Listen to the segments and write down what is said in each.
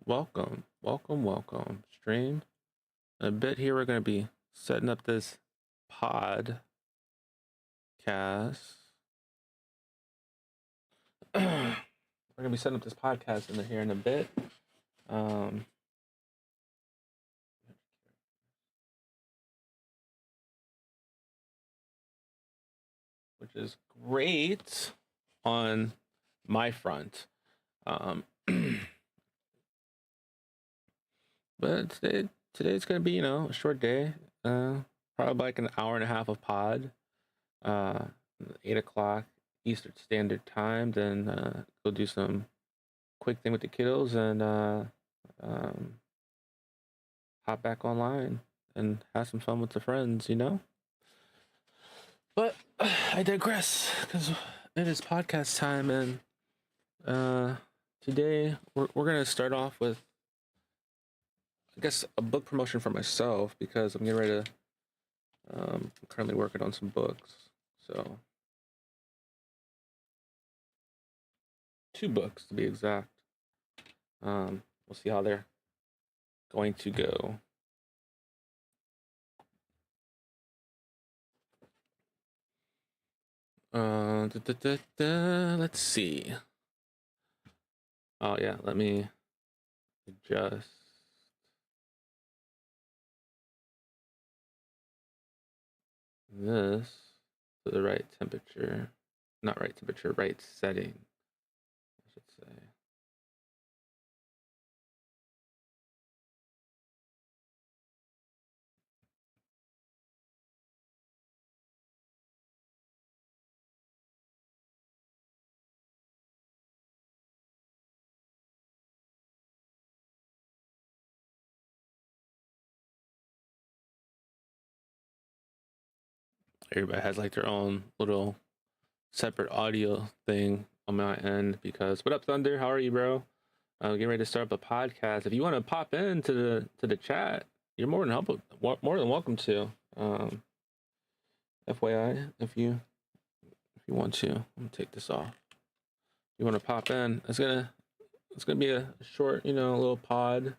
Welcome. Stream. In a bit here, we're going to be setting up this podcast. We're going to be setting up this podcast in here in a bit. Which is great on my front. But today's going to be, a short day. Probably like an hour and a half of pod. 8 o'clock Eastern Standard Time. Then go do some quick thing with the kiddos and hop back online and have some fun with the friends, But I digress because it is podcast time, and today we're gonna start off with, I guess, a book promotion for myself because I'm getting ready to. I'm currently working on some books, so 2 books to be exact. We'll see how they're going to go. Let's see. Oh yeah, let me adjust this to the right temperature. Not right temperature, right setting, I should say. Everybody has like their own little separate audio thing on my end because what up, Thunder? How are you, bro? Getting ready to start up a podcast. If you want to pop into the chat, you're more than welcome to. FYI, if you want to, I'm gonna take this off. If you want to pop in, it's gonna be a short, little pod.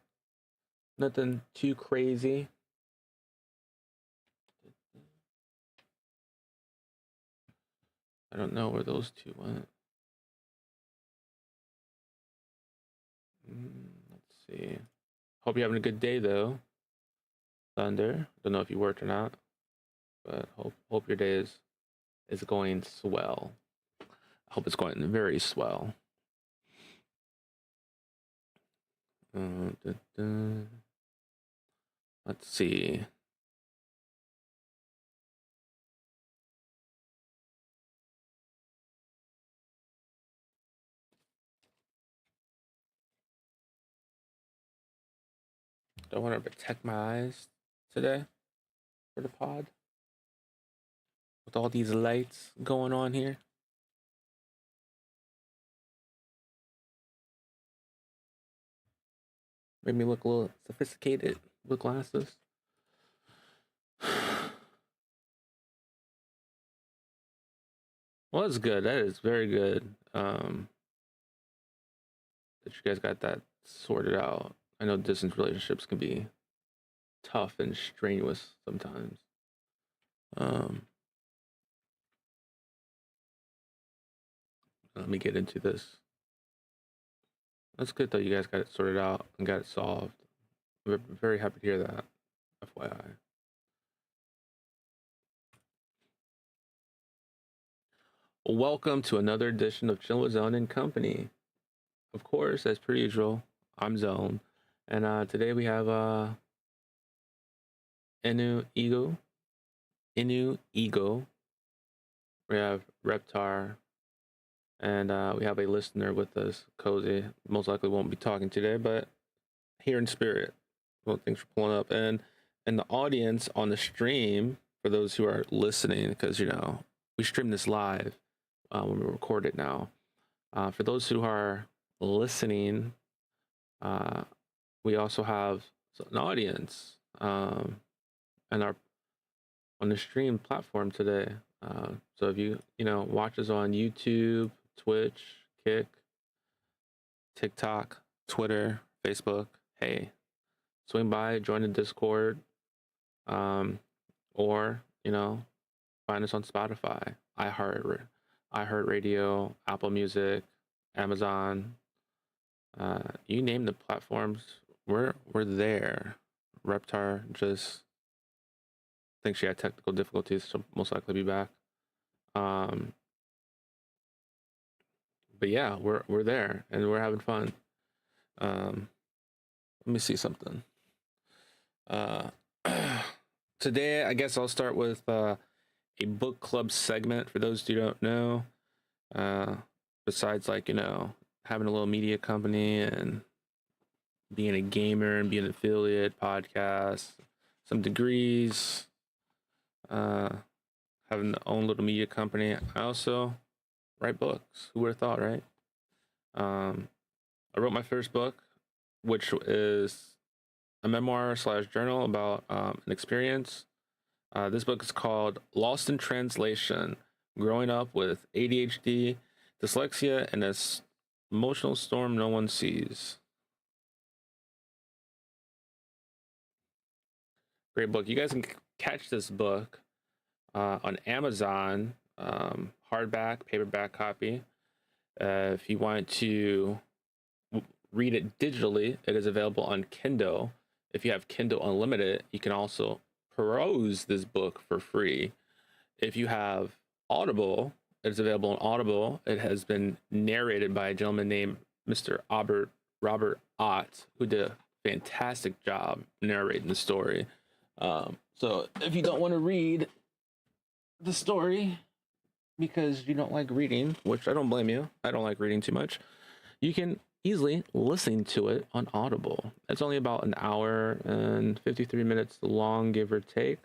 Nothing too crazy. I don't know where those 2 went. Let's see. Hope you're having a good day though, Thunder. Don't know if you worked or not, but hope your day is going swell. I hope it's going very swell. Let's see. Do I want to protect my eyes today for the pod? With all these lights going on here. Made me look a little sophisticated with glasses. Well, that's good. That is very good. That you guys got that sorted out. I know distance relationships can be tough and strenuous sometimes. Let me get into this. That's good though. You guys got it sorted out and got it solved. I'm very happy to hear that. FYI. Welcome to another edition of Chill with Zone and Company. Of course, as per usual, I'm Zone, and today we have Inu Ego. We have Reptar, and we have a listener with us, Cozy. Most likely won't be talking today, but here in spirit. Well, thanks for pulling up, and the audience on the stream, for those who are listening, because we stream this live when we record it now. For those who are listening, we also have an audience and our on the stream platform today. So if you watch us on YouTube, Twitch, Kick, TikTok, Twitter, Facebook, hey, swing by, join the Discord, or find us on Spotify, iHeartRadio, Apple Music, Amazon. You name the platforms, we're there. Reptar just thinks she had technical difficulties, so most likely be back. But yeah, we're there and we're having fun. Let me see something. Today, I guess I'll start with a book club segment for those who don't know. Besides, like, having a little media company and being a gamer and being an affiliate, podcast, some degrees, having the own little media company, I also write books. Who would have thought, right? I wrote my first book, which is a memoir / journal about an experience. This book is called Lost in Translation: Growing Up with ADHD, Dyslexia, and an Emotional Storm No One Sees. Great book. You guys can catch this book on Amazon, hardback, paperback copy. If you want to read it digitally, it is available on Kindle. If you have Kindle Unlimited, you can also peruse this book for free. If you have Audible, it's available on Audible. It has been narrated by a gentleman named Mr. Robert Ott, who did a fantastic job narrating the story. So if you don't want to read the story because you don't like reading, which I don't blame you, I don't like reading too much, you can easily listen to it on Audible. It's only about an hour and 53 minutes long, give or take.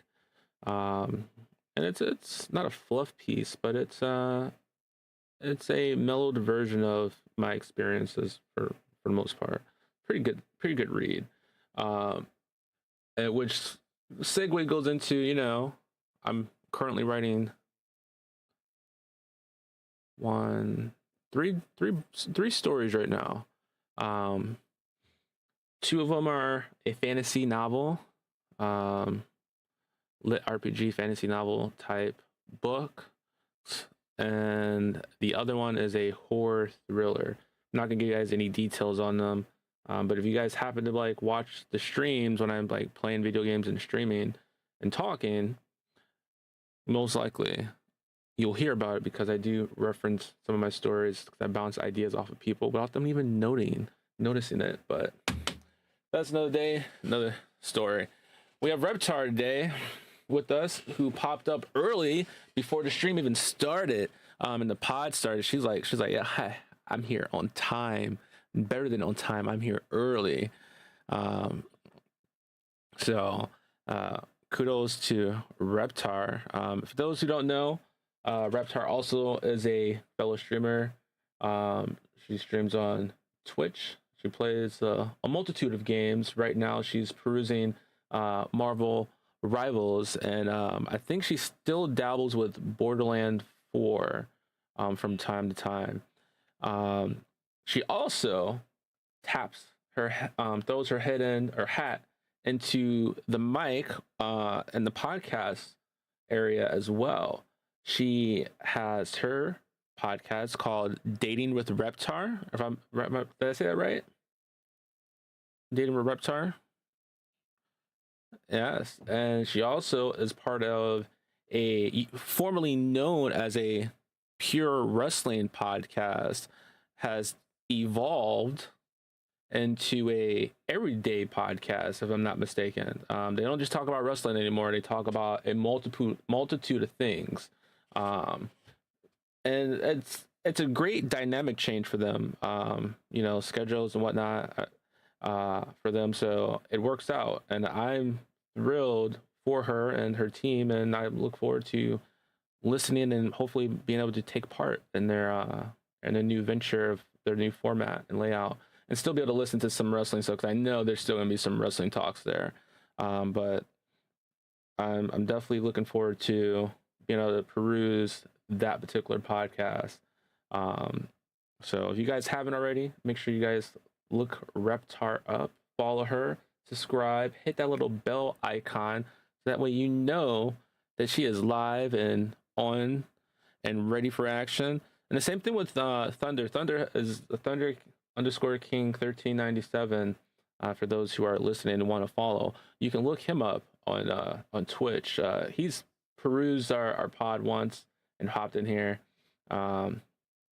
And it's not a fluff piece, but it's a mellowed version of my experiences for the most part. Pretty good read. Which segue goes into, I'm currently writing three stories right now. Two of them are a fantasy novel, lit RPG fantasy novel type book, and the other one is a horror thriller. I'm not gonna give you guys any details on them, but if you guys happen to like watch the streams when I'm like playing video games and streaming and talking, most likely you'll hear about it because I do reference some of my stories because I bounce ideas off of people without them even noticing it. But that's another day, another story. We have Reptar today with us, who popped up early before the stream even started, and the pod started. She's like, yeah, hi, I'm here on time, better than on time. I'm here early. So kudos to Reptar. For those who don't know, Reptar also is a fellow streamer. She streams on Twitch. She plays a multitude of games. Right now, she's perusing Marvel Rivals, and I think she still dabbles with Borderlands 4 from time to time. She also throws her hat into the mic and the podcast area as well. She has her podcast called Dating with Reptar. Did I say that right? Dating with Reptar. Yes, and she also is part of a formerly known as a pure wrestling podcast, has evolved into a everyday podcast, if I'm not mistaken. They don't just talk about wrestling anymore; they talk about a multitude of things, and it's a great dynamic change for them. Schedules and whatnot for them, so it works out, and I'm thrilled for her and her team, and I look forward to listening and hopefully being able to take part in their in a new venture of their new format and layout, and still be able to listen to some wrestling stuff, because I know there's still gonna be some wrestling talks there. But I'm definitely looking forward to being able to peruse that particular podcast. So if you guys haven't already, make sure you guys look Reptar up, follow her, subscribe, hit that little bell icon so that way you know that she is live and on and ready for action. And the same thing with Thunder. Thunder is Thunder underscore King 1397. For those who are listening and want to follow, you can look him up on Twitch. He's perused our pod once and hopped in here. But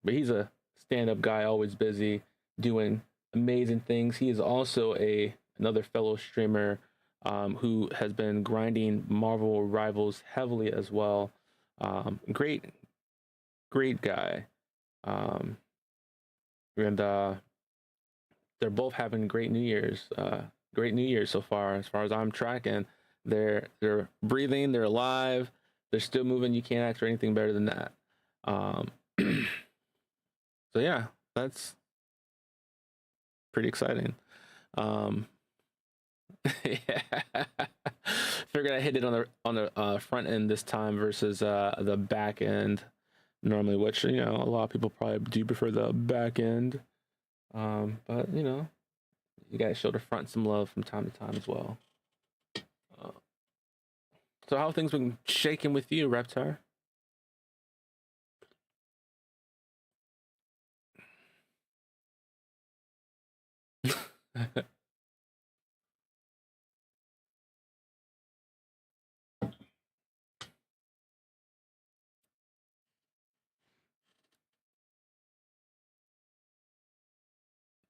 he's a stand-up guy, always busy doing amazing things. He is also another fellow streamer who has been grinding Marvel Rivals heavily as well. Great guy. And they're both having great New Year's. Great New Year's so far, as far as I'm tracking. They're breathing, they're alive, they're still moving. You can't ask for anything better than that. So yeah, that's pretty exciting. Yeah. Figured I hit it on the front end this time versus the back end normally, which a lot of people probably do prefer the back end. But you gotta show the front some love from time to time as well. So how have things been shaking with you, Reptar?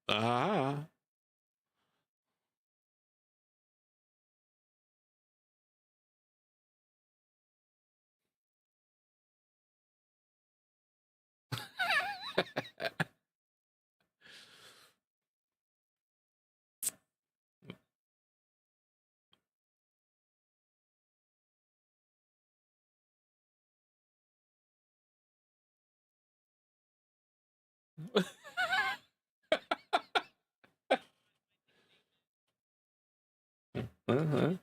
Ah. Uh-huh.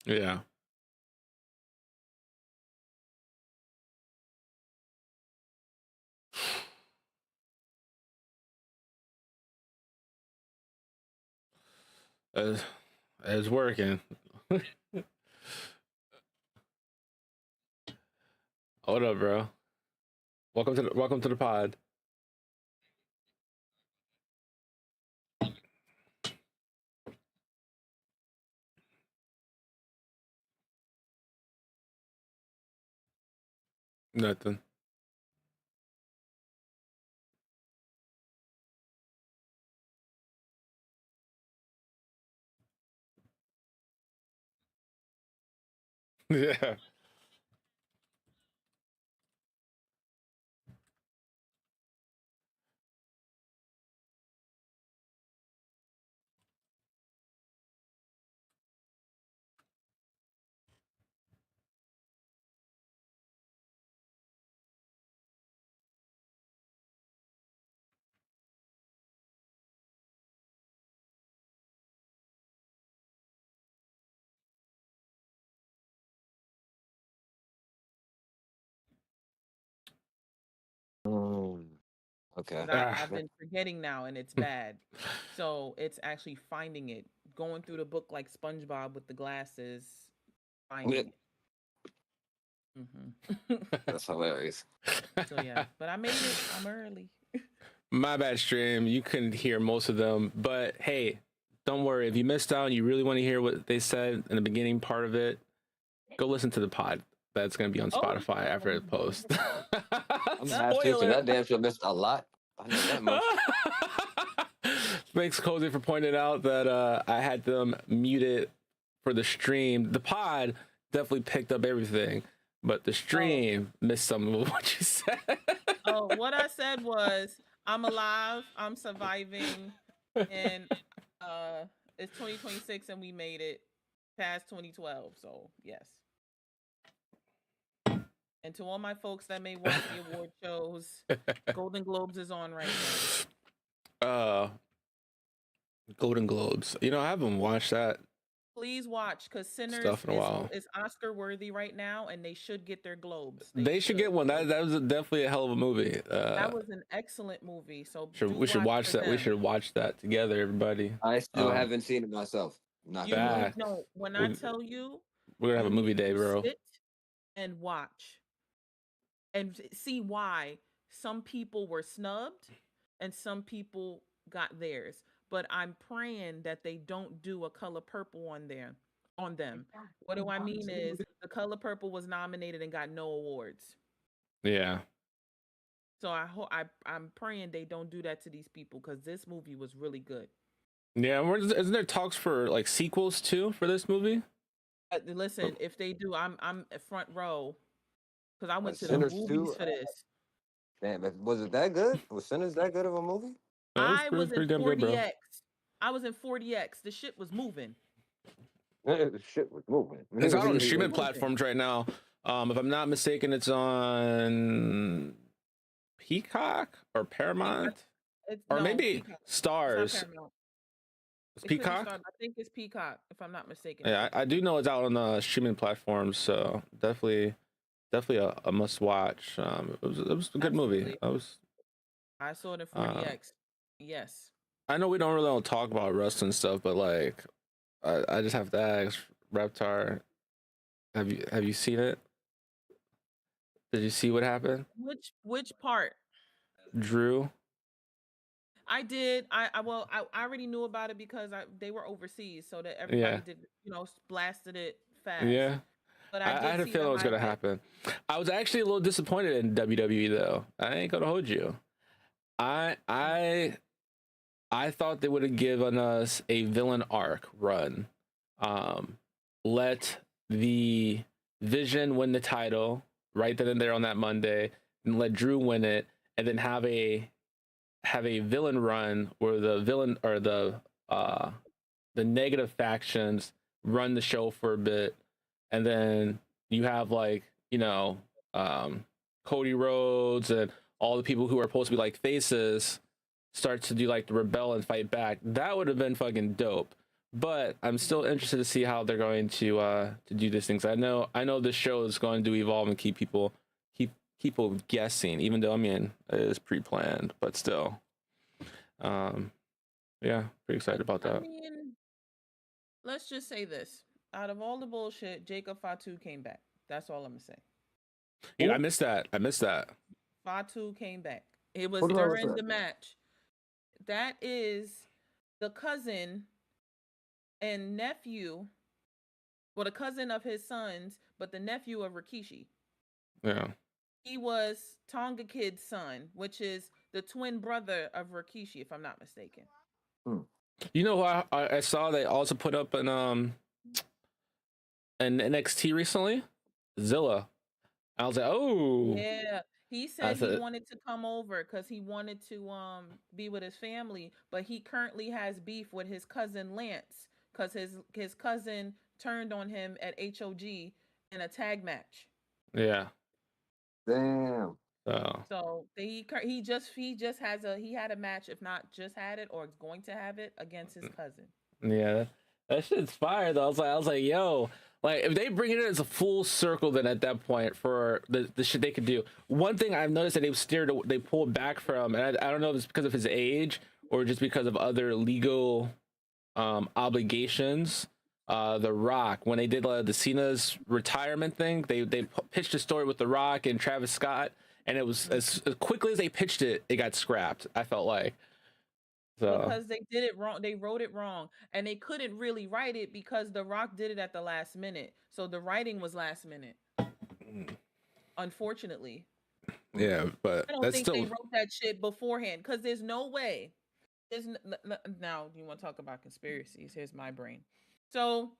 Yeah. It's working. Hold up, bro. Welcome to the pod. Nothing. Yeah. Okay. I've been forgetting now, and it's bad. So it's actually finding it, going through the book like SpongeBob with the glasses, finding it. That's hilarious. So yeah, but I made it. I'm early. My bad, stream. You couldn't hear most of them, but hey, don't worry. If you missed out and you really want to hear what they said in the beginning part of it, go listen to the pod. That's going to be on Spotify after it posts. I'm happy because that damn sure missed a lot. I know that much. Thanks, Cozy, for pointing out that I had them muted for the stream. The pod definitely picked up everything, but the stream missed some of what you said. What I said was I'm alive. I'm surviving, and it's 2026, and we made it past 2012. So yes. And to all my folks that may watch the award shows, Golden Globes is on right now. Golden Globes. You know, I haven't watched that. Please watch, because Sinners Stuff in a while. is Oscar worthy right now, and they should get their Globes. They should get one. That was definitely a hell of a movie. That was an excellent movie. So we should watch that. them. We should watch that together, everybody. I still haven't seen it myself. Not bad. No, when I tell you, we're gonna have a movie day, bro. Sit and watch, and see why some people were snubbed, and some people got theirs. But I'm praying that they don't do A Color Purple on them. What do I mean is The Color Purple was nominated and got no awards. Yeah. So I'm praying they don't do that to these people, because this movie was really good. Yeah, isn't there talks for like sequels too for this movie? Listen, if they do, I'm front row, because I went to the movies for this. Damn, was it that good? Was Sinners that good of a movie? I was in 40X. I was in 40X. The shit was moving. The shit was moving. It's out on streaming platforms right now. If I'm not mistaken, it's on Peacock or Paramount, maybe Peacock. Stars. It's Peacock. I think it's Peacock, if I'm not mistaken. Yeah, I do know it's out on the streaming platforms, so definitely a must watch. It was a good movie. I saw it in 40X. Yes. I know we don't really talk about wrestling stuff, but like, I just have to ask, Reptar, have you seen it? Did you see what happened? Which part? Drew. I did. I already knew about it because they were overseas, so that everybody did, blasted it fast. Yeah. But I had a feeling it was gonna happen. I was actually a little disappointed in WWE though. I ain't gonna hold you. I thought they would have given us a villain arc run. Let the Vision win the title right then and there on that Monday, and let Drew win it, and then have a villain run where the villain or the negative factions run the show for a bit, and then you have like, Cody Rhodes and all the people who are supposed to be like faces start to do like the rebel and fight back. That would have been fucking dope. But I'm still interested to see how they're going to do these things. I know this show is going to evolve and keep people guessing, even though it is pre-planned, but still. Yeah, pretty excited about that. Let's just say this. Out of all the bullshit, Jacob Fatu came back. That's all I'm gonna say. Yeah, I missed that. Fatu came back. It was during the match. That is the cousin and nephew, well, the cousin of his sons, but the nephew of Rikishi. Yeah. He was Tonga Kid's son, which is the twin brother of Rikishi, if I'm not mistaken. You know who I saw they also put up an NXT recently? Zilla. I was like, oh. Yeah. He said he wanted to come over because he wanted to be with his family, but he currently has beef with his cousin Lance because his cousin turned on him at HOG in a tag match. Yeah. Damn. So he had a match, if not just had it or is going to have it, against his cousin. Yeah, that shit's fire though. I was like, yo. Like, if they bring it in as a full circle, then at that point, for the shit they could do. One thing I've noticed that they pulled back from, and I don't know if it's because of his age or just because of other legal obligations. The Rock, when they did the Cena's retirement thing, they pitched a story with The Rock and Travis Scott, and it was as quickly as they pitched it, it got scrapped. I felt like. So. Because they did it wrong. They wrote it wrong, and they couldn't really write it because The Rock did it at the last minute. So the writing was last minute. Unfortunately. Yeah, but I don't think they wrote that shit beforehand, because there's no way. Now you want to talk about conspiracies? Here's my brain. So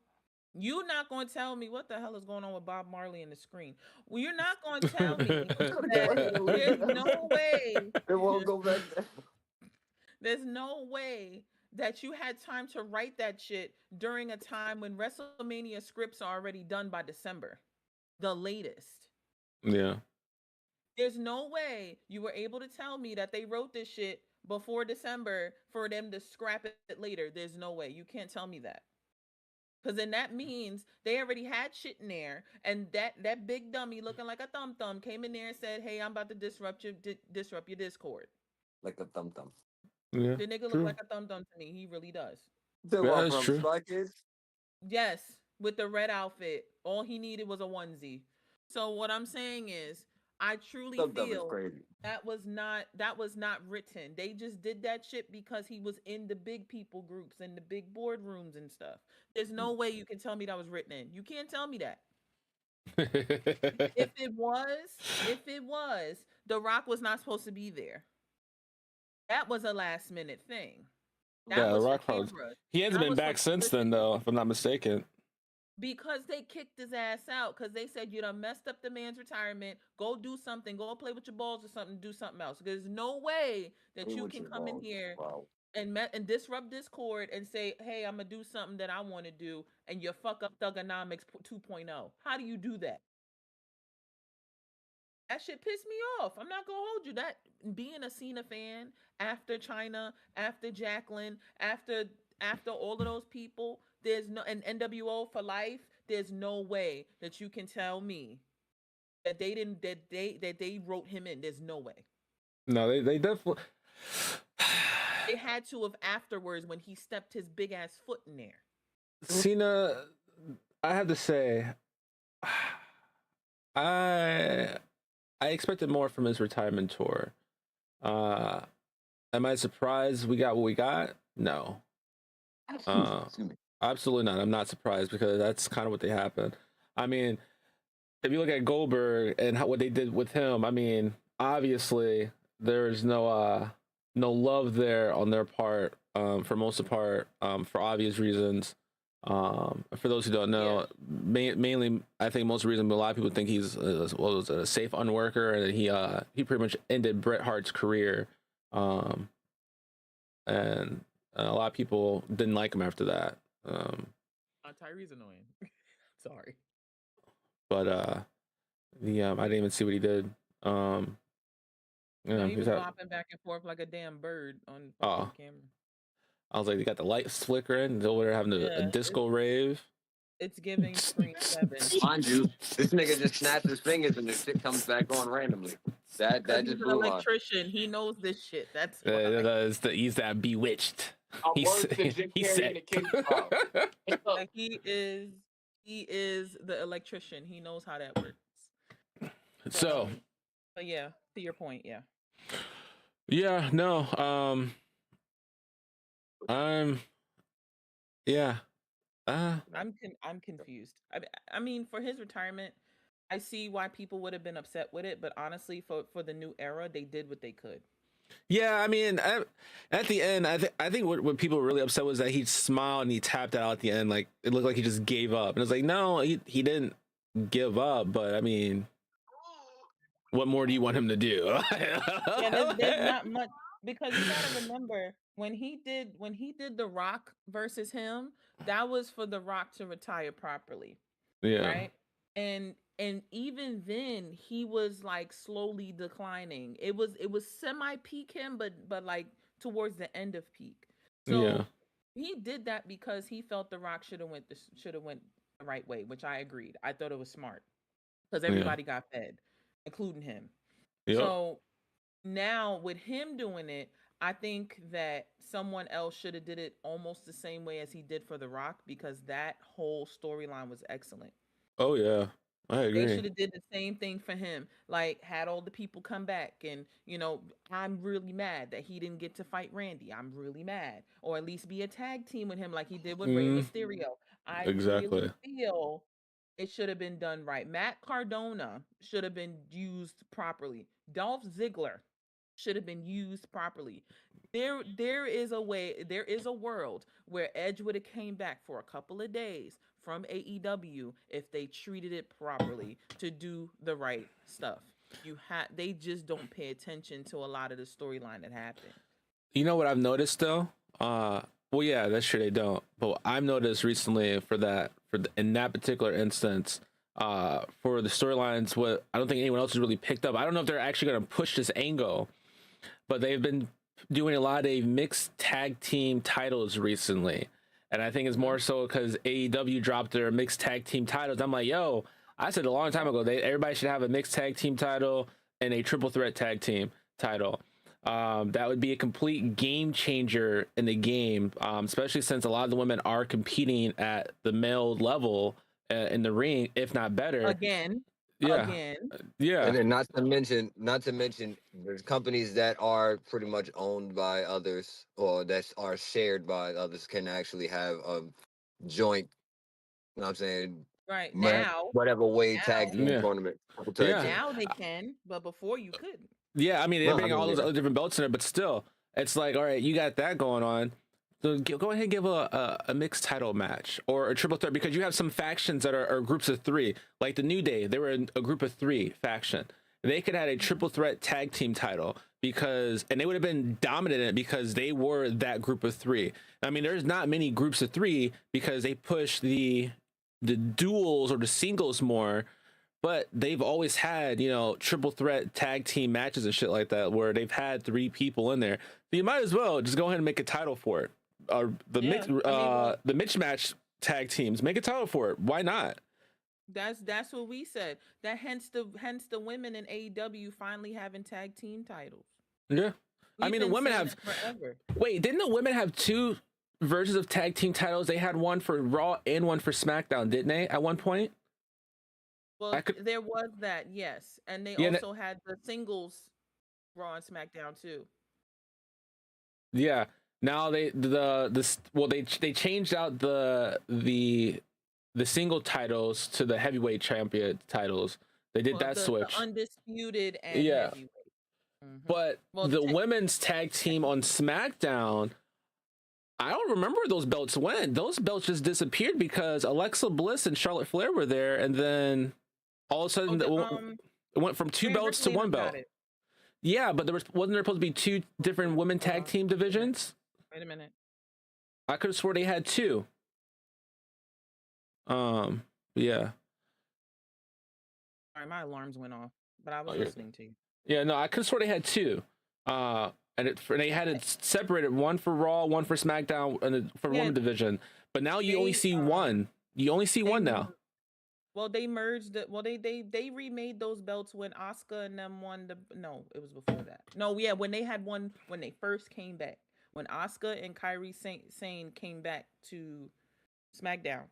You're not going to tell me what the hell is going on with Bob Marley in the screen. Well, you're not going to tell me that there's no way. It won't go back there. There's no way that you had time to write that shit during a time when WrestleMania scripts are already done by December, the latest. Yeah. There's no way you were able to tell me that they wrote this shit before December for them to scrap it later. There's no way. You can't tell me that. Because then that means they already had shit in there, and that big dummy looking like a thumb came in there and said, "Hey, I'm about to disrupt your Discord." Like a thumb. Yeah. The nigga look like a thumb to me. He really does. The Yeah, one that's from true. Spy Kids? Yes, with the red outfit. All he needed was a onesie. So what I'm saying is, I truly Thumb is feel crazy. that was not written. They just did that shit because he was in the big people groups and the big boardrooms and stuff. There's no way you can tell me that was written in. You can't tell me that. If it was, The Rock was not supposed to be there. That was a last minute thing. That Yeah, was The for Rock probably. cameras. He hasn't That been was for back since then, publicity. though, if I'm not mistaken. Because they kicked his ass out because they said you done messed up the man's retirement. Go do something. Go play with your balls or something. Do something else. There's no way that Play you with can your come in balls. here Wow. and disrupt Discord and say, "Hey, I'm gonna do something that I want to do," and you fuck up Thugonomics 2.0. How do you do that? That shit pissed me off. I'm not gonna hold you. That being a Cena fan after China, after Jacqueline, after all of those people, there's no and NWO for life. There's no way that you can tell me that they didn't that they wrote him in. There's no way. No, they definitely. They had to have afterwards when he stepped his big ass foot in there. Cena, I have to say, I expected more from his retirement tour. Am I surprised we got what we got? No. Excuse me. Absolutely not. I'm not surprised because that's kind of what they happened. I mean, if you look at Goldberg and what they did with him, I mean, obviously there's no love there on their part, for most of the part, for obvious reasons. For those who don't know, mainly I think most of the reason a lot of people think he's was a safe unworker, and he pretty much ended Bret Hart's career, and a lot of people didn't like him after that. Tyree's annoying. Sorry. But I didn't even see what he did. He was bopping back and forth like a damn bird on camera. I was like, they got the lights flickering. They're over there having a disco rave. It's giving Screen 7. Mind you, this nigga just snaps his fingers and the shit comes back on randomly. That he's just an blew my. electrician. He knows this shit. That's he's that bewitched. He said he is the electrician. He knows how that works. So yeah, to your point, yeah. Yeah, no. I'm confused. I mean, for his retirement, I see why people would have been upset with it, but honestly, for the new era, they did what they could. Yeah, I mean, at the end, I think what people were really upset was that he smiled and he tapped out at the end, like it looked like he just gave up. And it's like, no, he didn't give up, but I mean, what more do you want him to do? There's not much, because you gotta remember when he did The Rock versus him, that was for The Rock to retire properly. Yeah. Right. And even then he was like slowly declining. It was semi peak him, but like towards the end of peak. So he did that because he felt The Rock should have went the right way, which I agreed. I thought it was smart because everybody got fed, including him. Yep. So now with him doing it, I think that someone else should have did it almost the same way as he did for The Rock, because that whole storyline was excellent. Oh yeah, I agree. They should have did the same thing for him, like had all the people come back, and I'm really mad that he didn't get to fight Randy. I'm really mad, or at least be a tag team with him like he did with Rey Mysterio. I really feel it should have been done right. Matt Cardona should have been used properly. Dolph Ziggler should have been used properly. There is a world where Edge would have came back for a couple of days from AEW if they treated it properly to do the right stuff. They just don't pay attention to a lot of the storyline that happened. You know what I've noticed though? Well, yeah, that's true. They don't. But I've noticed recently in that particular instance, for the storylines, what I don't think anyone else has really picked up. I don't know if they're actually going to push this angle, but they've been doing a lot of mixed tag team titles recently, and I think it's more so because AEW dropped their mixed tag team titles. I'm like, yo, I said a long time ago everybody should have a mixed tag team title and a triple threat tag team title. That would be a complete game changer in the game, especially since a lot of the women are competing at the male level in the ring, if not better. Again. Yeah. And then not to mention, there's companies that are pretty much owned by others or that are shared by others can actually have a joint. You know what I'm saying? Right now, whatever way tag team tournament. Now they can, but before you couldn't. Yeah, I mean, they're bringing all those other different belts in there, but still, it's like, all right, you got that going on. So go ahead and give a mixed title match or a triple threat, because you have some factions that are groups of three, like the New Day. They were a group of three faction. They could have a triple threat tag team title and they would have been dominant in it because they were that group of three. I mean, there's not many groups of three because they push the duels or the singles more. But they've always had, triple threat tag team matches and shit like that where they've had three people in there. So you might as well just go ahead and make a title for it. The Mitch match tag teams, make a title for it. Why not? That's what we said. That hence the women in AEW finally having tag team titles. Yeah, I mean the women have forever. Wait, didn't the women have two versions of tag team titles? They had one for Raw and one for SmackDown, didn't they? At one point. Well, there was that, yes, and they also had the singles Raw and SmackDown too. Yeah. Now they changed out the single titles to the heavyweight champion titles. They did that switch. The undisputed and heavyweight. Mm-hmm. But the women's tag team on SmackDown, I don't remember where those belts went. Those belts just disappeared because Alexa Bliss and Charlotte Flair were there, and then all of a sudden it went from two belts to one belt. Yeah, but wasn't there supposed to be two different women tag team divisions? Wait a minute. I could have swore they had two. Yeah. Sorry, my alarms went off, but I was listening to you. Yeah, no, I could have swore they had two. And they had it separated, one for Raw, one for SmackDown, and for women division. But now you only see one. You only see one now. Well, they merged it. Well, they remade those belts when Asuka and them won the. No, it was before that. No, yeah, when they had one when they first came back, when Asuka and Kairi Sane came back to SmackDown,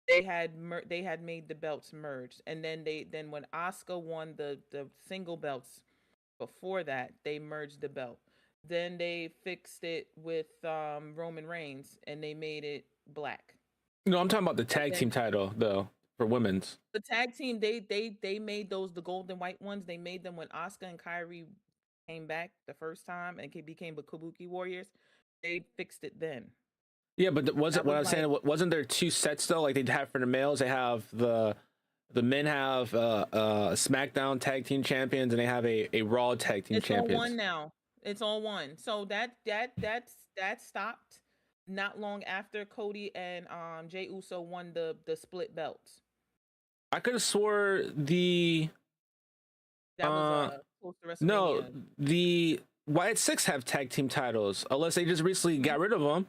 they had made the belts merged, and then when Asuka won the single belts before that, they merged the belt. Then they fixed it with Roman Reigns, and they made it black. No, I'm talking about the tag team title though. For women's, the tag team, they made those the gold and white ones. They made them when Asuka and Kairi came back the first time and became the Kabuki Warriors. They fixed it then. Yeah, but wasn't there two sets though? Like they'd have for the males, they have the men have SmackDown tag team champions, and they have a Raw tag team champions. It's all one now. It's all one. So that stopped not long after Cody and Jey Uso won the split belts. I could have swore that was close to WrestleMania. No, the Wyatt Six have tag team titles, unless they just recently got rid of them.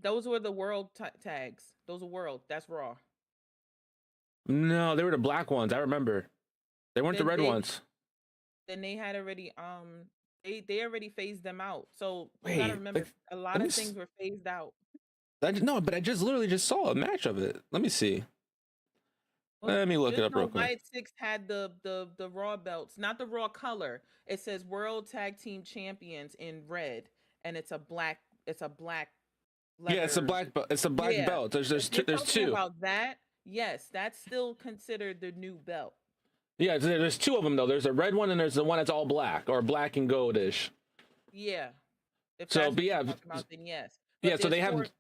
Those were the world tags. Those are world. That's Raw. No, they were the black ones. I remember. They weren't the red ones. Then they had already they already phased them out. So you gotta remember, a lot of things were phased out. No, but I literally just saw a match of it. Let me see. Let me look it up real quick. Wyatt Six had the Raw belts, not the Raw color. It says World Tag Team Champions in red, and it's a black. Leather. Yeah, it's a black belt. It's a black belt. There's two. About that, yes, that's still considered the new belt. Yeah, there's two of them though. There's a red one and there's the one that's all black or black and goldish. Yeah. So so they have.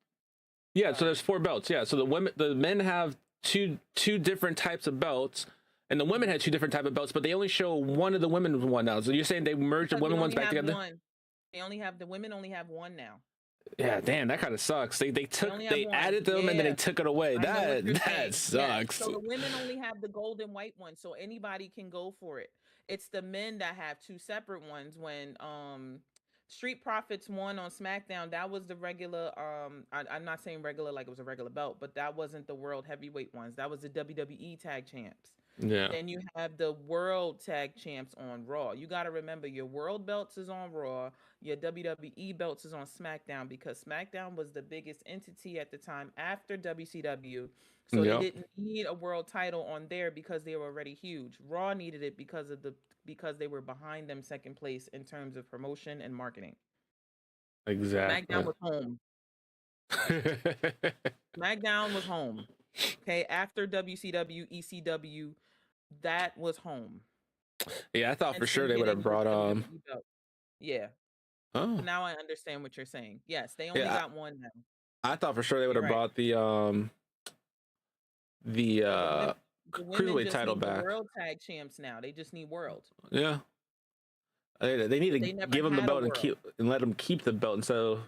Yeah, so there's 4 belts. Yeah, so the men have two different types of belts, and the women had two different type of belts, but they only show one of the women's one now. So you're saying they merged the Because women ones back together? one. They only have the women only have one now. Yeah, damn, that kind of sucks. They only have one. added them and then they Yeah. took it away. I know what you're That saying. sucks. So the women only have the gold and white one, so anybody can go for it. It's the men that have two separate ones. When Street Profits won on SmackDown, that was the regular I'm not saying regular like it was a regular belt, but that wasn't the world heavyweight ones. That was the WWE tag champs. Yeah. Then you have the world tag champs on Raw. You got to remember your world belts is on Raw, your WWE belts is on SmackDown, because SmackDown was the biggest entity at the time after WCW. So Yep. they didn't need a world title on there because they were already huge. Raw needed it because they were behind them second place in terms of promotion and marketing. Exactly. SmackDown was home. SmackDown was home. Okay, after WCW, ECW, that was home. Yeah, I thought And for sure same they thing would have with brought WWE belt. Yeah. Oh, Now I understand what you're saying. Yes, they only Yeah, got one now. I thought for sure they would You're have right. brought the The women cruiserweight just title need the back. world tag champs now. They just need world. Yeah. They need to They never give them the had a belt and world. let them keep the belt instead of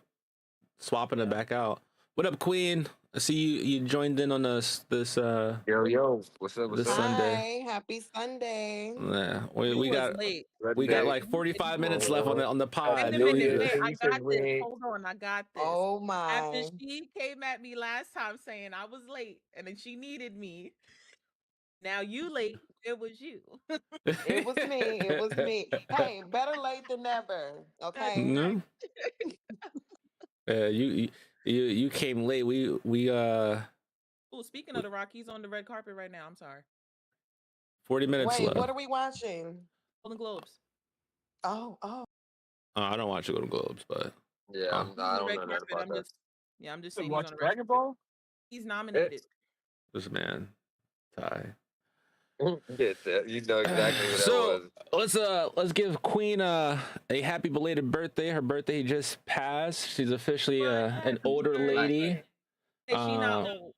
swapping it back out. What up, Queen? I see you joined in on this Yo, what's up? this What's up? Sunday. Hi, happy Sunday. Yeah, You we was got late. we got like 45 minutes left on the pod. Wait a New minute. Year. Wait, I You got said this. wait. Hold on, I got this. Oh After my. she came at me last time saying I was late and then she needed me. Now you late. It was you. It was me. It was me. Hey, better late than never. Okay. No. You came late. We Oh, speaking of the Rock, he's on the red carpet right now. I'm sorry. 40 minutes Wait, left. what are we watching? Golden Globes. Oh. I don't watch the Golden Globes, but Yeah, Oh. He's I on the don't red know nothing carpet. about I'm that. just I'm just You saying he's on watch the red Dragon carpet. Ball? He's nominated. this man, Ty. Get that. You know exactly what that So was. let's give Queen a happy belated birthday. Her birthday just passed. She's officially an Happy older lady. birthday. Hey, she not Uh, old.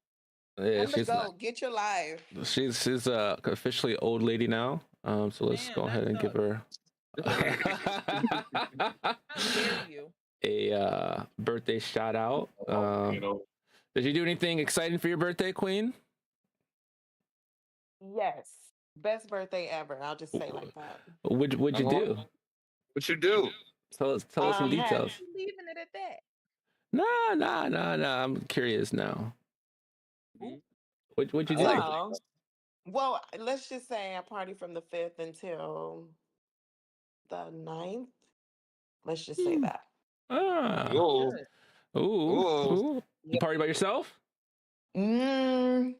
Yeah, On the go. Get your life. she's officially old lady now. So let's Damn, go ahead and give her How dare you? a birthday shout out. You know, Did you do anything exciting for your birthday, Queen? Yes. Best birthday ever. I'll just say like that. What'd you do? What you do? Tell us some Had- details. You leaving it at that? Nah. I'm curious now. What'd you do? Well, well, let's just say I party from the 5th until the 9th. Let's just say that. Ah. Whoa. Good. Ooh. Whoa. Ooh. You party by yourself? No.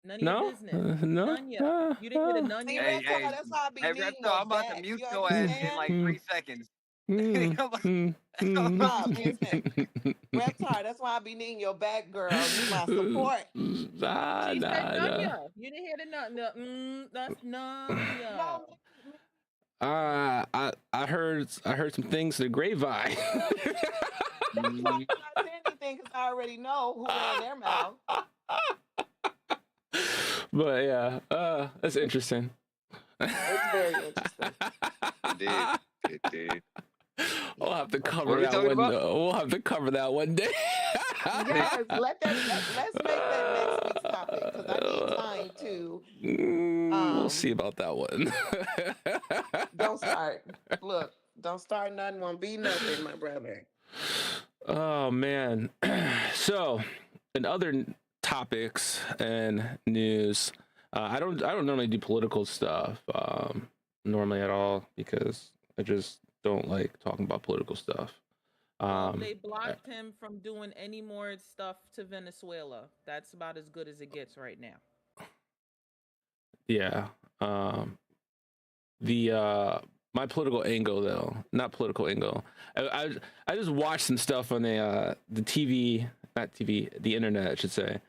None of No. your business. No. None yet. You didn't get a none See, yet. Hey, Reptar, hey, that's why I be Hey, needing Reptar, your I'm about to back. mute You your ass in understand? like 3 seconds. Rob, listen. Reptar, that's why I be needing your back, girl. You my support. Nah, She said none nah. ya. You didn't hear the none. That's none ya. No, I heard some things in the grapevine. that's why I'm not saying anything because I already know who ran their mouth. But yeah, that's interesting. It's very interesting. Indeed. We'll have to What are cover we that talking one. about? We'll have to cover that one day. Yes, let's make that next week's topic because I need time to. We'll see about that one. Don't start. Look, don't start nothing. Won't be nothing, my brother. Oh man. So, in other topics and news, I don't normally do political stuff normally at all because I just don't like talking about political stuff. They blocked him from doing any more stuff to Venezuela. That's about as good as it gets right now. Yeah. My political angle though, not political angle. I just watched some stuff on the TV, not TV, the internet, I should say.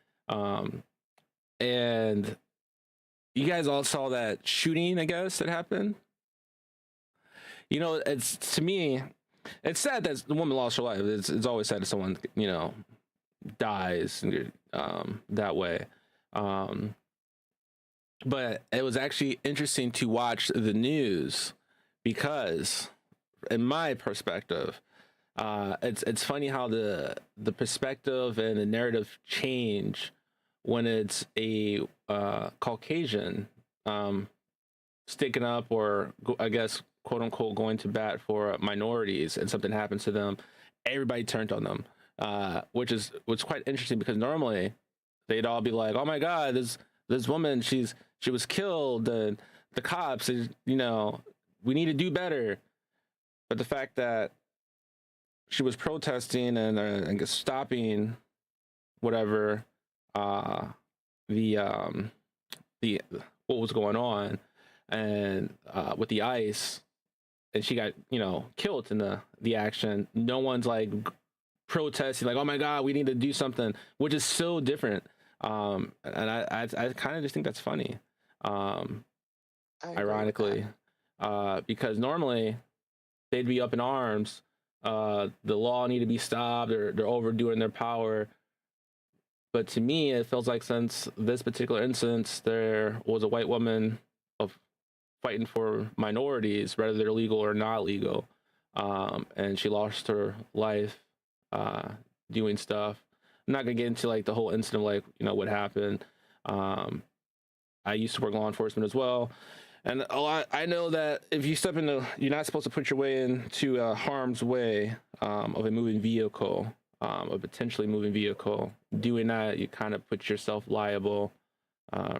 And you guys all saw that shooting, I guess, that happened. You know, it's, to me, it's sad that the woman lost her life. It's always sad that someone, you know, dies that way. Um, but it was actually interesting to watch the news because, in my perspective, it's funny how the perspective and the narrative change when it's a Caucasian sticking up or I guess quote unquote going to bat for minorities and something happens to them, everybody turned on them, which is quite interesting because normally they'd all be like, "Oh my God, this woman, she was killed, and the cops, you know, we need to do better." But the fact that she was protesting and I guess stopping whatever uh, the what was going on and with the ice, and she got killed in the action. No one's like protesting like, "Oh my God, we need to do something," which is so different. And I kind of just think that's funny. I agree with that. Ironically, because normally they'd be up in arms. The law need to be stopped. They're overdoing their power. But to me, it feels like since this particular instance, there was a white woman of fighting for minorities, whether they're legal or not legal, and she lost her life doing stuff. I'm not gonna get into like the whole incident, like what happened. I used to work law enforcement as well, and a lot. I know that if you step into, you're not supposed to put your way into harm's way of a moving vehicle, a potentially moving vehicle. Doing that, you kind of put yourself liable,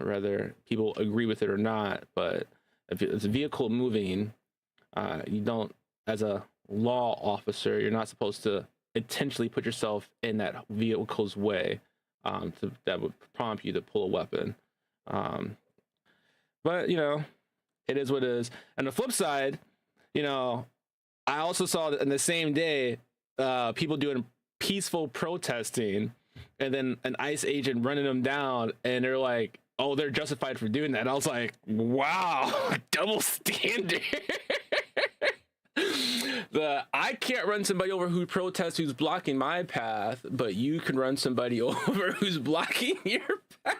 whether people agree with it or not. But if it's a vehicle moving, you don't, as a law officer, you're not supposed to intentionally put yourself in that vehicle's way. That would prompt you to pull a weapon. But it is what it is. And the flip side, I also saw that in the same day, people doing peaceful protesting, and then an ICE agent running them down, and they're like, "Oh, they're justified for doing that." And I was like, "Wow, double standard." I can't run somebody over who protests who's blocking my path, but you can run somebody over who's blocking your path.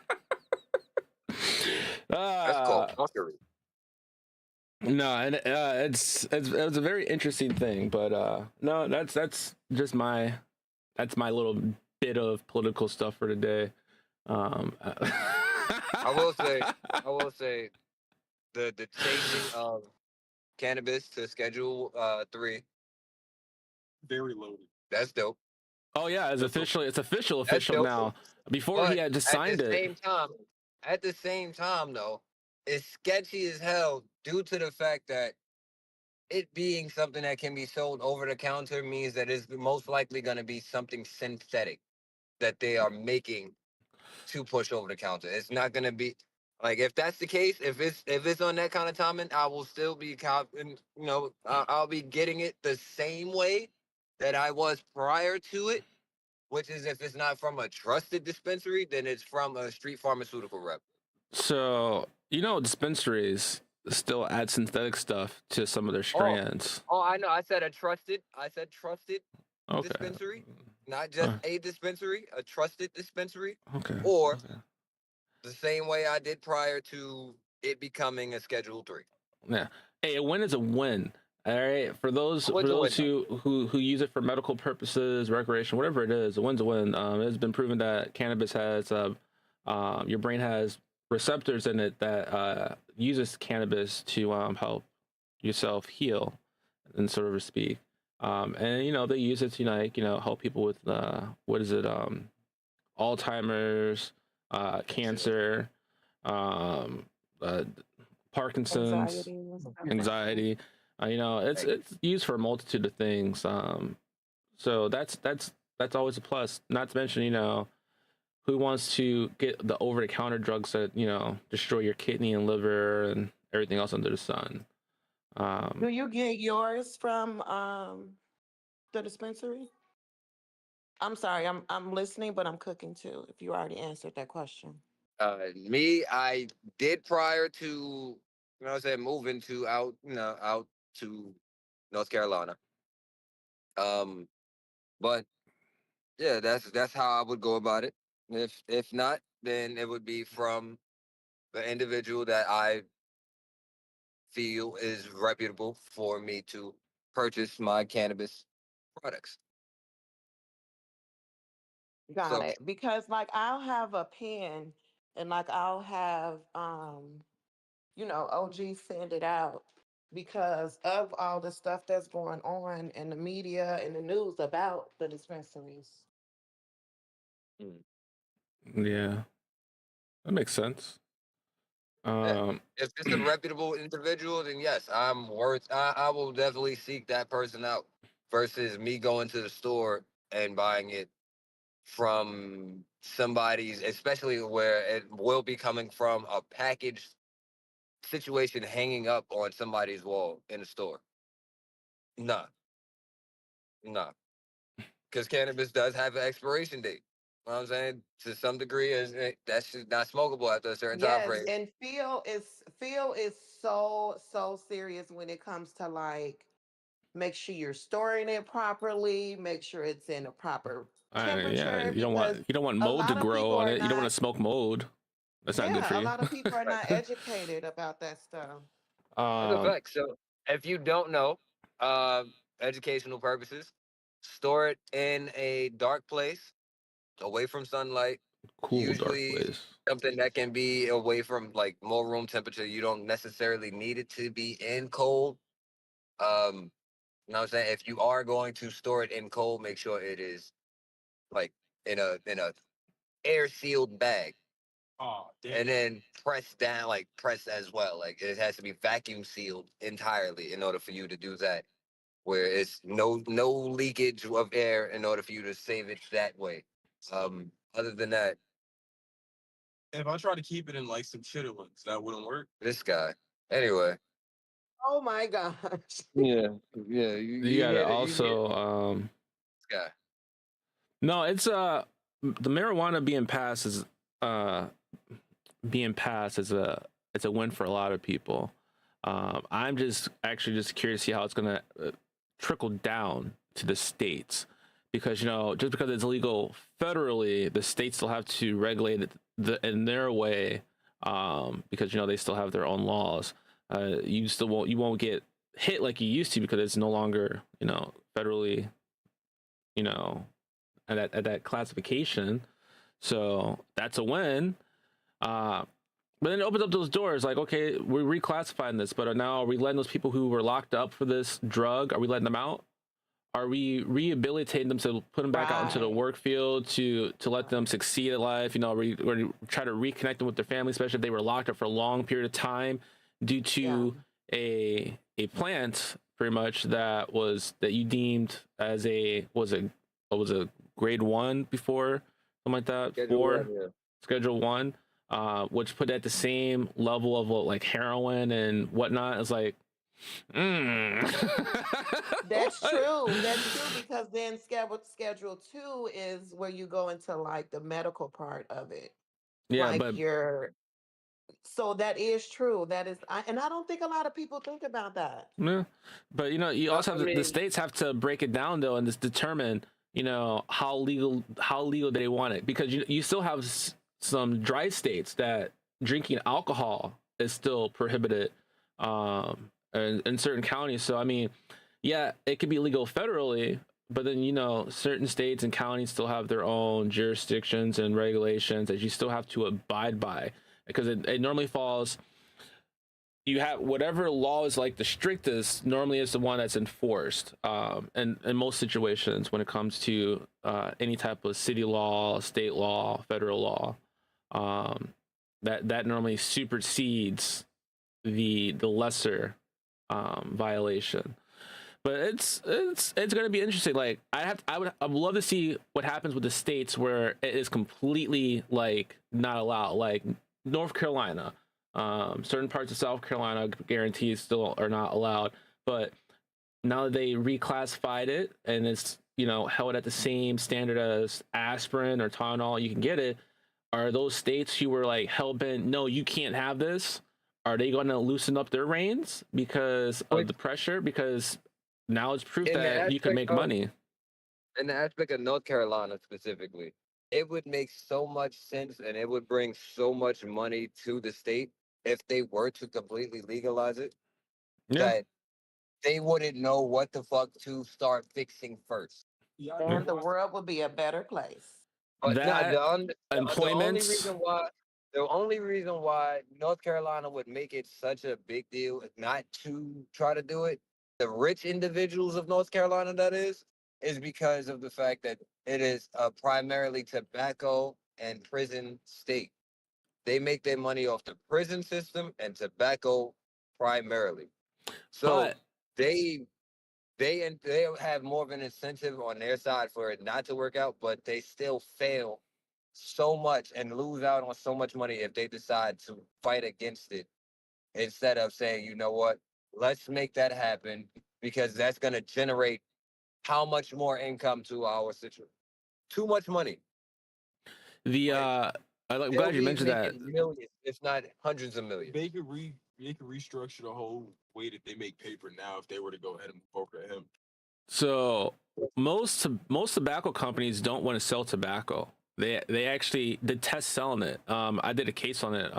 That's called fuckery. No, and it's a very interesting thing, but no, that's just my little bit of political stuff for today. I will say the changing of cannabis to Schedule 3, Very loaded. that's dope. Oh yeah, it's official dope. now. Before But he had just signed at the it. same time though, it's sketchy as hell due to the fact that it being something that can be sold over the counter means that it's most likely going to be something synthetic that they are making to push over the counter. It's not going to be like, if that's the case, if it's on that kind of timing, I will still be I'll be getting it the same way that I was prior to it, which is if it's not from a trusted dispensary, then it's from a street pharmaceutical rep. So dispensaries still add synthetic stuff to some of their strands. Oh, I know. I said trusted Okay. dispensary, not just a dispensary, a trusted dispensary. Okay. Or okay. the same way I did prior to it becoming a Schedule 3. Yeah. Hey, a win is a win. All right. For those who use it for medical purposes, recreation, whatever it is, a win's a win. It's been proven that cannabis has your brain has receptors in it that uses cannabis to help yourself heal, and sort of speak. And they use it to help people with Alzheimer's, cancer, Parkinson's, anxiety. It's used for a multitude of things. So that's always a plus. Not to mention, who wants to get the over-the-counter drugs that destroy your kidney and liver and everything else under the sun? Do you get yours from the dispensary? I'm sorry, I'm listening, but I'm cooking too. If you already answered that question. Me, I did prior to moving to out to North Carolina. But yeah, that's how I would go about it. If not, then it would be from the individual that I feel is reputable for me to purchase my cannabis products. Got So it. Because like I'll have a pen and like I'll have OG send it out because of all the stuff that's going on in the media and the news about the dispensaries. Yeah, that makes sense. yeah, if it's a reputable individual, then yes, I will definitely seek that person out versus me going to the store and buying it from somebody's, especially where it will be coming from a packaged situation hanging up on somebody's wall in the store. Nah, nah. Because cannabis does have an expiration date. You know what I'm saying? To some degree, that's just not smokable after a certain time Yes, frame. and feel is so serious when it comes to like make sure you're storing it properly, make sure it's in a proper Yeah, temperature because you don't want a mold to lot of grow people on are it. You don't want not to smoke mold. That's not good for yeah, a you. lot of people are Right. not educated about that stuff. That's a um, fact. So if you don't know, educational purposes, store it in a dark place, away from sunlight. cool dark Usually place. something that can be away from like more room temperature. You don't necessarily need it to be in cold. You know what I'm saying? If you are going to store it in cold, make sure it is like in a air sealed bag. Oh, damn. And then press down, like press as well. Like it has to be vacuum sealed entirely in order for you to do that. Where it's no leakage of air in order for you to save it that way. Other than that, If I try to keep it in like some chitterlings, that wouldn't work. this guy. Anyway. Oh my gosh. Yeah, yeah. You You gotta hear that? You hear also this guy? no, it's the marijuana uh being passed is it's a win for a lot of people. I'm just actually just curious to see how it's gonna trickle down to the states because just because it's illegal federally, the states still have to regulate it in their way because they still have their own laws. You won't get hit like you used to because it's no longer federally at that classification. So that's a win. But then it opens up those doors like, okay, we're reclassifying this, but now are we letting those people who were locked up for this drug, are we letting them out? Are we rehabilitating them to put them back out into the Right. work field to let them succeed at life? We try to reconnect them with their family, especially if they were locked up for a long period of time due to a plant pretty much that you deemed as what was a grade 1 before, something like that, Schedule 1, which put at the same level of like heroin and whatnot. It's like, That's true. That's true because then schedule 2 is where you go into like the medical part of it. Yeah, Like but so that is true. And I don't think a lot of people think about that. yeah, but you I also have the mean, states have to break it down though and just determine how legal they want it, because you still have some dry states that drinking alcohol is still prohibited in certain counties. So I mean, yeah, it could be legal federally, but then certain states and counties still have their own jurisdictions and regulations that you still have to abide by, because it normally falls, you have whatever law is like the strictest normally is the one that's enforced and in most situations when it comes to any type of city law, state law, federal law, that normally supersedes the lesser violation. But it's going to be interesting. Like I would love to see what happens with the states where it is completely like not allowed, like North Carolina. Certain parts of South Carolina guarantees still are not allowed, but now that they reclassified it and it's held at the same standard as aspirin or Tylenol, you can get it. Are those states who were like hell bent, no, you can't have this? Are they going to loosen up their reins because of the pressure? Because now it's proof in the that you can aspect make of money. in the aspect of North Carolina specifically, it would make so much sense and it would bring so much money to the state if they were to completely legalize it Yeah. that they wouldn't know what the fuck to start fixing first. Yeah, And the world would be a better place. But That the only employment. reason why North Carolina would make it such a big deal not to try to do it, the rich individuals of North Carolina that is because of the fact that it is a primarily tobacco and prison state. They make their money off the prison system and tobacco primarily. So But they they have more of an incentive on their side for it not to work out, but they still fail so much and lose out on so much money if they decide to fight against it instead of saying, you know what, let's make that happen because that's going to generate how much more income to our situation? Too much money. the Like, I'm They'll glad you be mentioned that. making millions, if not hundreds of millions. They could restructure the whole way that they make paper now if they were to go ahead and move over to him. So most tobacco companies don't want to sell tobacco. They actually detest selling it. I did a case on it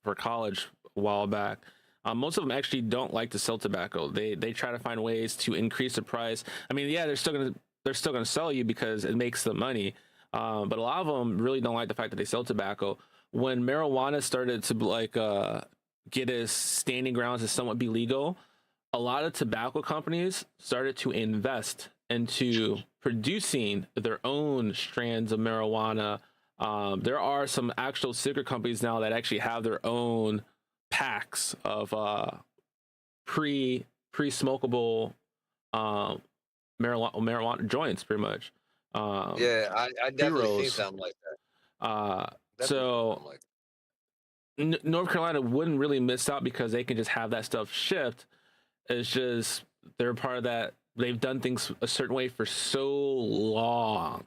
for college a while back. Most of them actually don't like to sell tobacco. They try to find ways to increase the price. I mean, yeah, they're still gonna sell you because it makes them money. But a lot of them really don't like the fact that they sell tobacco. When marijuana started to like get its standing grounds to somewhat be legal, a lot of tobacco companies started to invest into producing their own strands of marijuana. There are some actual cigarette companies now that actually have their own packs of pre-smokable marijuana joints, pretty much. Yeah, I definitely seen pre-rolls. something like that. Definitely So something like that. North Carolina wouldn't really miss out because they can just have that stuff shipped. It's just they're part of that. They've done things a certain way for so long.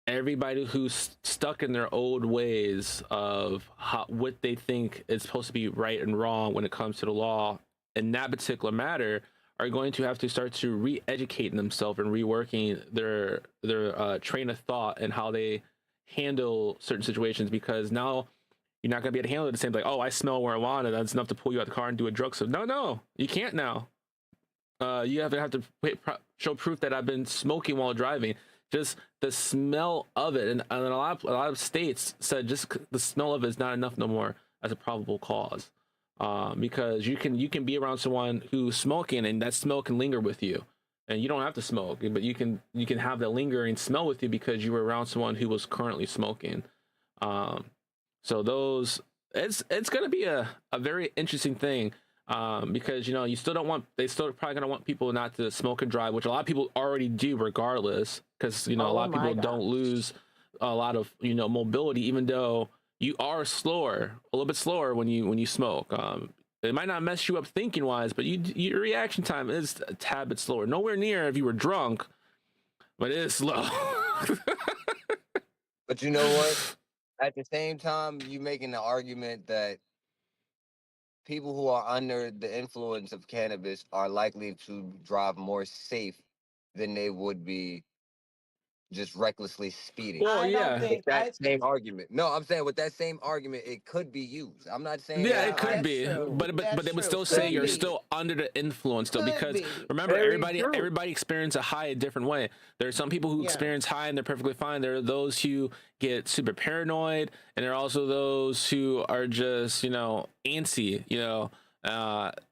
Everybody who's stuck in their old ways of what they think is supposed to be right and wrong when it comes to the law in that particular matter are going to have to start to re-educate themselves and reworking their train of thought and how they handle certain situations, because now you're not going to be able to handle it the same, like, oh, I smell marijuana, that's enough to pull you out the car and do a drug. So no, you can't now. You have to show proof that I've been smoking while driving. Just the smell of it, and a lot of states said just the smell of it is not enough no more as a probable cause, because you can be around someone who's smoking and that smell can linger with you, and you don't have to smoke, but you can have that lingering smell with you because you were around someone who was currently smoking. So those, it's going to be a very interesting thing, because they still probably going to want people not to smoke and drive, which a lot of people already do regardless, because a lot of people don't lose a lot of mobility, even though you are a little bit slower when you smoke. It might not mess you up thinking wise, but your reaction time is a tad bit slower. Nowhere near if you were drunk, but it is slow. But you know what? At the same time, you making the argument that people who are under the influence of cannabis are likely to drive more safe than they would be just recklessly speeding. Well, I yeah. don't think That same argument. No, I'm saying with that same argument, it could be used. I'm not saying Yeah, that it could that's be, true. but That's they would true. still say Could you're be. still under the influence though, Could because be. remember, Very everybody true. experience a high a different way. There are some people who Yeah. experience high and they're perfectly fine. There are those who get super paranoid, and there are also those who are just antsy.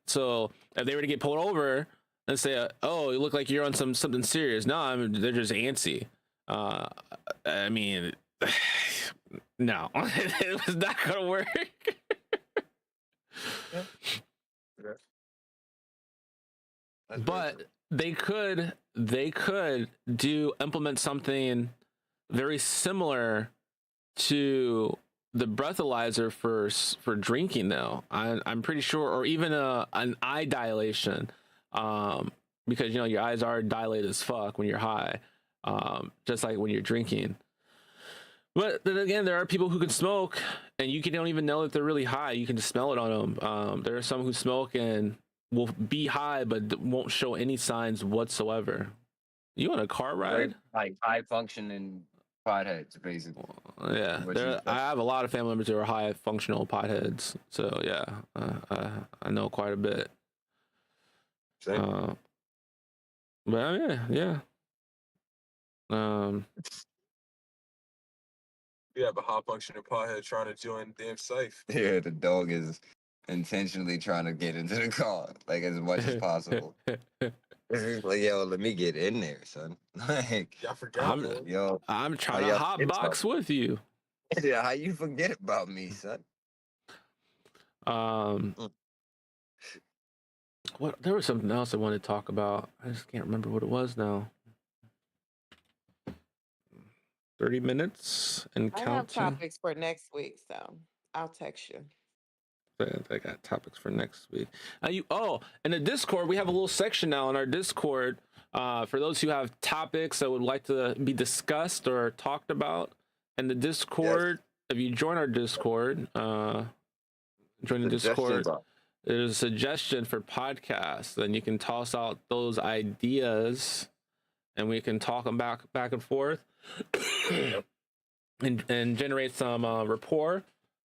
So if they were to get pulled over and say, "Oh, you look like you're on something serious," no, they're just antsy. I mean, no, it was not gonna work. That's very But true. they could implement something very similar to the breathalyzer for drinking though. I'm pretty sure, or even an eye dilation, because your eyes are dilated as fuck when you're high, just like when you're drinking. But then again, there are people who can smoke and don't even know that they're really high. You can just smell it on them. There are some who smoke and will be high but won't show any signs whatsoever. You on a car ride? Like high functioning Potheads, basically. Yeah, What you I have a lot of family members who are high functional potheads. So yeah, I know quite a bit. Same. But yeah. You have a high functioning pothead trying to join the damn safe. Yeah, the dog is intentionally trying to get into the car like as much as possible. It's like, yo, let me get in there, son. Like, Y'all forgot, I'm man. yo, I'm trying how to y'all hot forget box with you. yeah, how you forget about me, son? What? There was something else I wanted to talk about. I just can't remember what it was now. 30 minutes and I have counting. topics for next week, so I'll text you. I got topics for next week. In the Discord, we have a little section now in our Discord for those who have topics that would like to be discussed or talked about. In the Discord, if you join our Discord, join the Discord. There's a suggestion for podcasts, and you can toss out those ideas, and we can talk them back and forth, and generate some rapport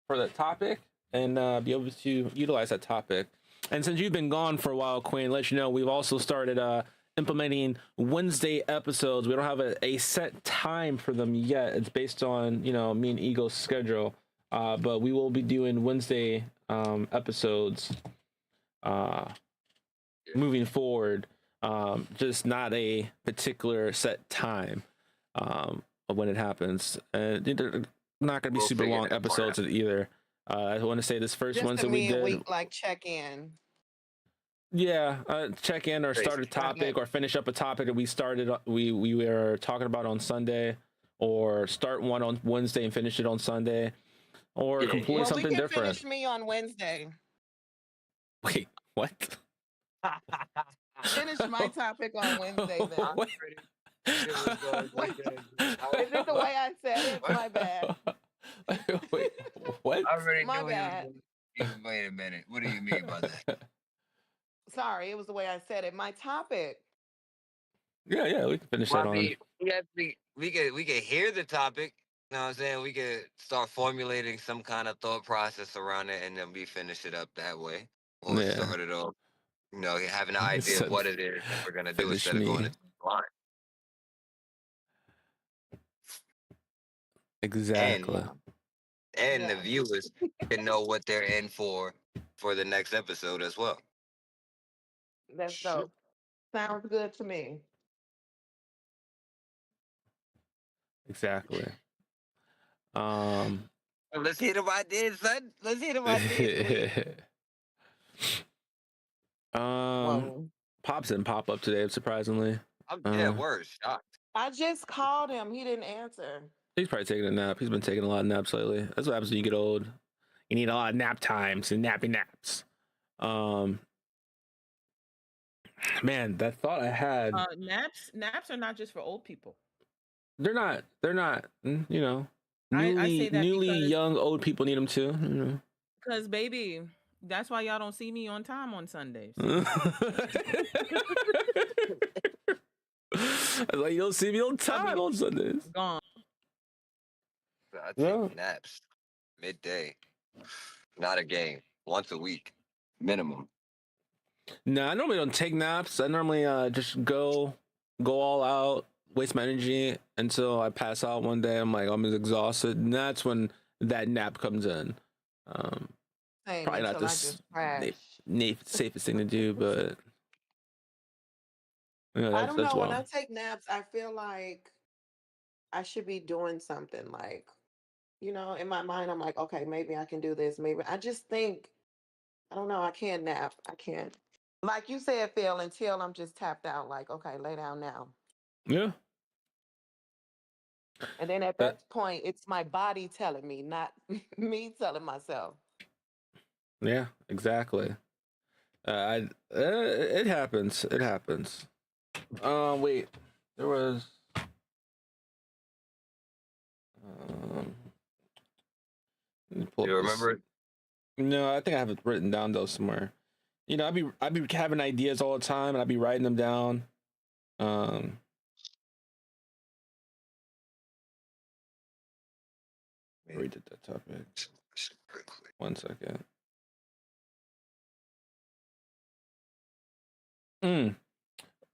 for that topic, and be able to utilize that topic. And since you've been gone for a while, Quinn, let you know we've also started implementing Wednesday episodes. We don't have a set time for them yet. It's based on me and Eagle's schedule, but we will be doing Wednesday episodes moving forward. Just not a particular set time of when it happens, and they're not going to be super long episodes either. I want to say this first Just Wednesday a we did week, like check in. Yeah, check in or start a topic or finish up a topic that we started. We were talking about on Sunday, or start one on Wednesday and finish it on Sunday, or completely something we can different. finish me on Wednesday. Wait, what? Finish my topic on Wednesday then. What? Is it the way I said it? My bad. Wait, what? I already My knew bad. Wait a minute. What do you mean by that? Sorry, it was the way I said it. My topic. Yeah, we can finish that on. We could hear the topic. You know what I'm saying? We could start formulating some kind of thought process around it, and then we finish it up that way. Or start it off, having an idea of what it is that we're gonna do instead of going into the line. Exactly. And the viewers can know what they're in for the next episode as well. That's dope. Sounds good to me. Exactly. Let's hear them ideas, son. Let's hear them ideas. Pops didn't pop up today, surpringly. Word shocked. I just called him. He didn't answer. He's probably taking a nap. He's been taking a lot of naps lately. That's what happens when you get old. You need a lot of nap times and nappy naps. Man, that thought I had. Naps are not just for old people. They're not. Newly I say that young old people need them too. Because baby, that's why y'all don't see me on time on Sundays. Like you don't see me on time on Sundays. Gone. I take naps midday. Not a game. Once a week, minimum. No, I normally don't take naps. I normally just go all out, waste my energy until I pass out one day. I'm like, I'm exhausted, and that's when that nap comes in. Probably not the safest thing to do, but I don't know. When I take naps, I feel like I should be doing something. Like, in my mind, I'm like, okay, maybe I can do this. Maybe I just think, I don't know. I can't nap. I can't. Like you said, Phil, until I'm just tapped out. Like, okay, lay down now. Yeah. And then at that point, it's my body telling me, not me telling myself. Yeah, exactly. It happens. It happens. Wait, there was. Do you remember it? No, I think I have it written down though somewhere. I'd be having ideas all the time, and I'd be writing them down. Read that topic. 1 second.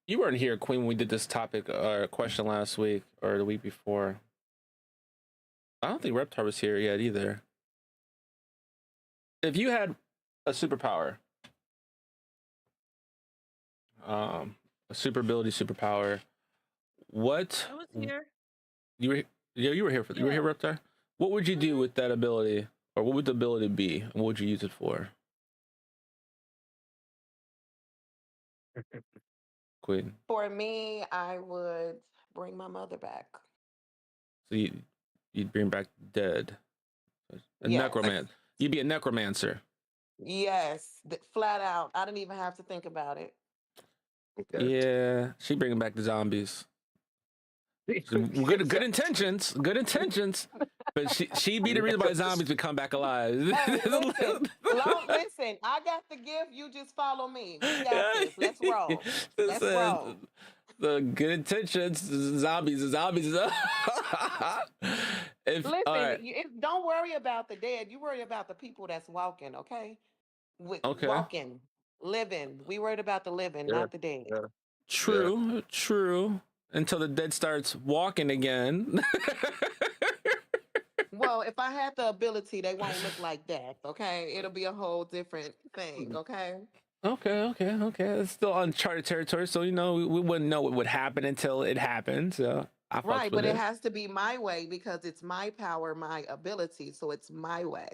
You weren't here, Queen, when we did this topic or question last week or the week before. I don't think Reptar was here yet either. If you had a superpower, a super ability superpower, what I was here. you were? Yeah, you were here for. You were here, Reptar. What would you do with that ability, or what would the ability be, and what would you use it for? Queen. For me, I would bring my mother back. So you'd bring back the dead. A Yes. necromancer. You'd be a necromancer. Yes, flat out. I didn't even have to think about it. Okay. Yeah, she bringing back the zombies. Good intentions, but she'd be the reason why zombies would come back alive. Hey, listen, I got the gift. You just follow me. We got this. Let's roll. Let's roll. The good intentions, zombies. Listen, right. don't worry about the dead. You worry about the people that's walking, okay? Okay. Walking, living. We worried about the living, Yeah, not the dead. yeah. True. Until the dead starts walking again. Well, if I had the ability, they won't look like death, okay? It'll be a whole different thing, okay? Okay. It's still uncharted territory, so we wouldn't know what would happen until it happened. So I Right, but it has to be my way because it's my power, my ability, so it's my way.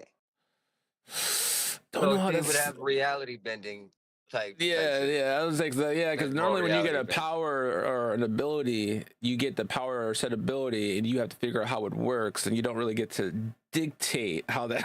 Don't So know how she to would have reality bending type. Yeah, I was like, because That's normally more when you get a reality-based. power or an ability, you get the power or set ability, and you have to figure out how it works, and you don't really get to dictate how that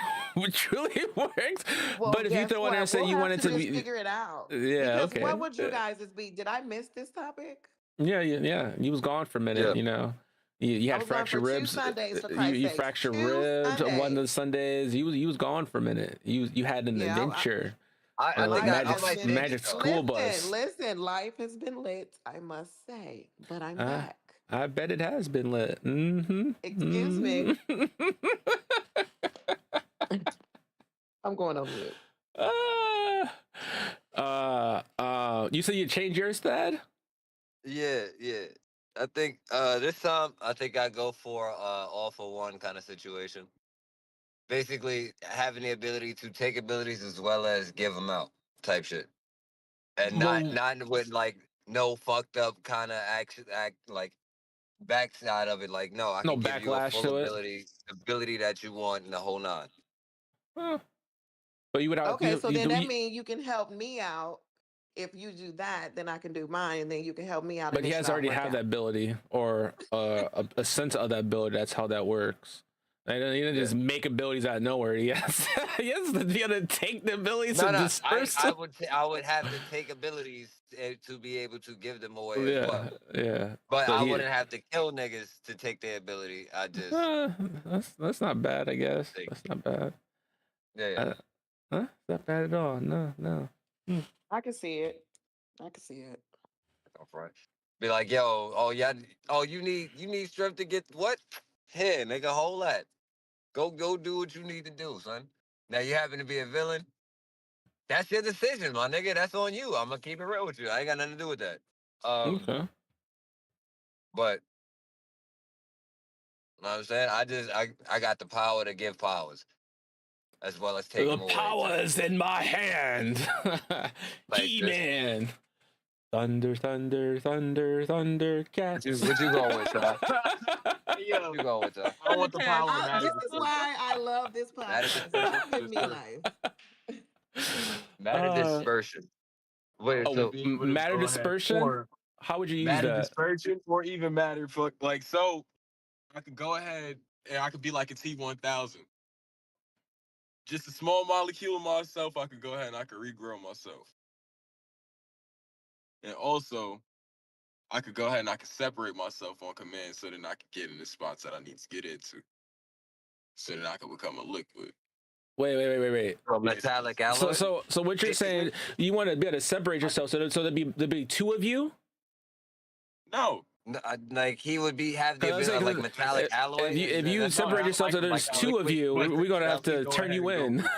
truly works. Well, But if you guess throw in there and what? say We'll you have wanted to to just be, figure it out. yeah, Because okay, what would you guys be? Did I miss this topic? yeah, you was gone for a minute, Yeah. You I had was gone fractured for 2 ribs. Sundays, for You Christ's sake. fractured 2 ribs on one of the Sundays. Sundays. You was gone for a minute. You had an Yeah, adventure I on a think I magic might change magic it, though. school bus. Listen, life has been lit, I must say, but I'm Uh, back. I bet it has been lit. Excuse me. I'm going on mute. You said you changed yours, Thad? Yeah. I think this time I think I go for all for one kind of situation. Basically, having the ability to take abilities as well as give them out, type shit, and Well- not with like no fucked up kind of act like backside of it. Like no, I No can give you a backlash full to it? ability that you want in the whole nine. Huh. But you would have. Okay, so then that means you can help me out. If you do that, then I can do mine, and then you can help me out. But and he it has should all already work have out. that ability or a sense of that ability. That's how that works. And he doesn't just make abilities out of nowhere. He has to be able to take the abilities and disperse I them. would have to take abilities to be able to give them away as Yeah, well. yeah. But So I he- wouldn't have to kill niggas to take their ability. I just that's not bad, I guess. Think. That's not bad. yeah. Huh? It's not bad at all. No. I can see it. Off right. Be like, yo, oh yeah, oh you need strength to get what? Here, nigga, hold that. Go do what you need to do, son. Now you happen to be a villain. That's your decision, my nigga. That's on you. I'm gonna keep it real with you. I ain't got nothing to do with that. Okay. But you know what I'm saying? I got the power to give powers. As well as take The them away. power is in my hand. He-Man. Thunder, cats. What you going with, Ty? Yo, What you going with, Ty? I want the Okay, power. I- man. This is why I love this That is podcast. It's given me life. Matter dispersion. Wait, Oh, so Be able to matter go ahead, dispersion? or How would you use matter that? dispersion, or even matter fuck like so. I could go ahead and I could be like a T-1000. Just a small molecule of myself. I could go ahead and I could regrow myself. And also, I could go ahead and I could separate myself on command so that I could get in the spots that I need to get into. So that I could become a liquid. Wait. a metallic alloy. So what you're saying? You want to be able to separate yourself? So there'd be two of you? No, Like he would have the Cause ability of like like, metallic alloy. if you That's separate all. yourself, so there's like a two of liquid you, crystal we're gonna have shell, to go turn ahead you and in.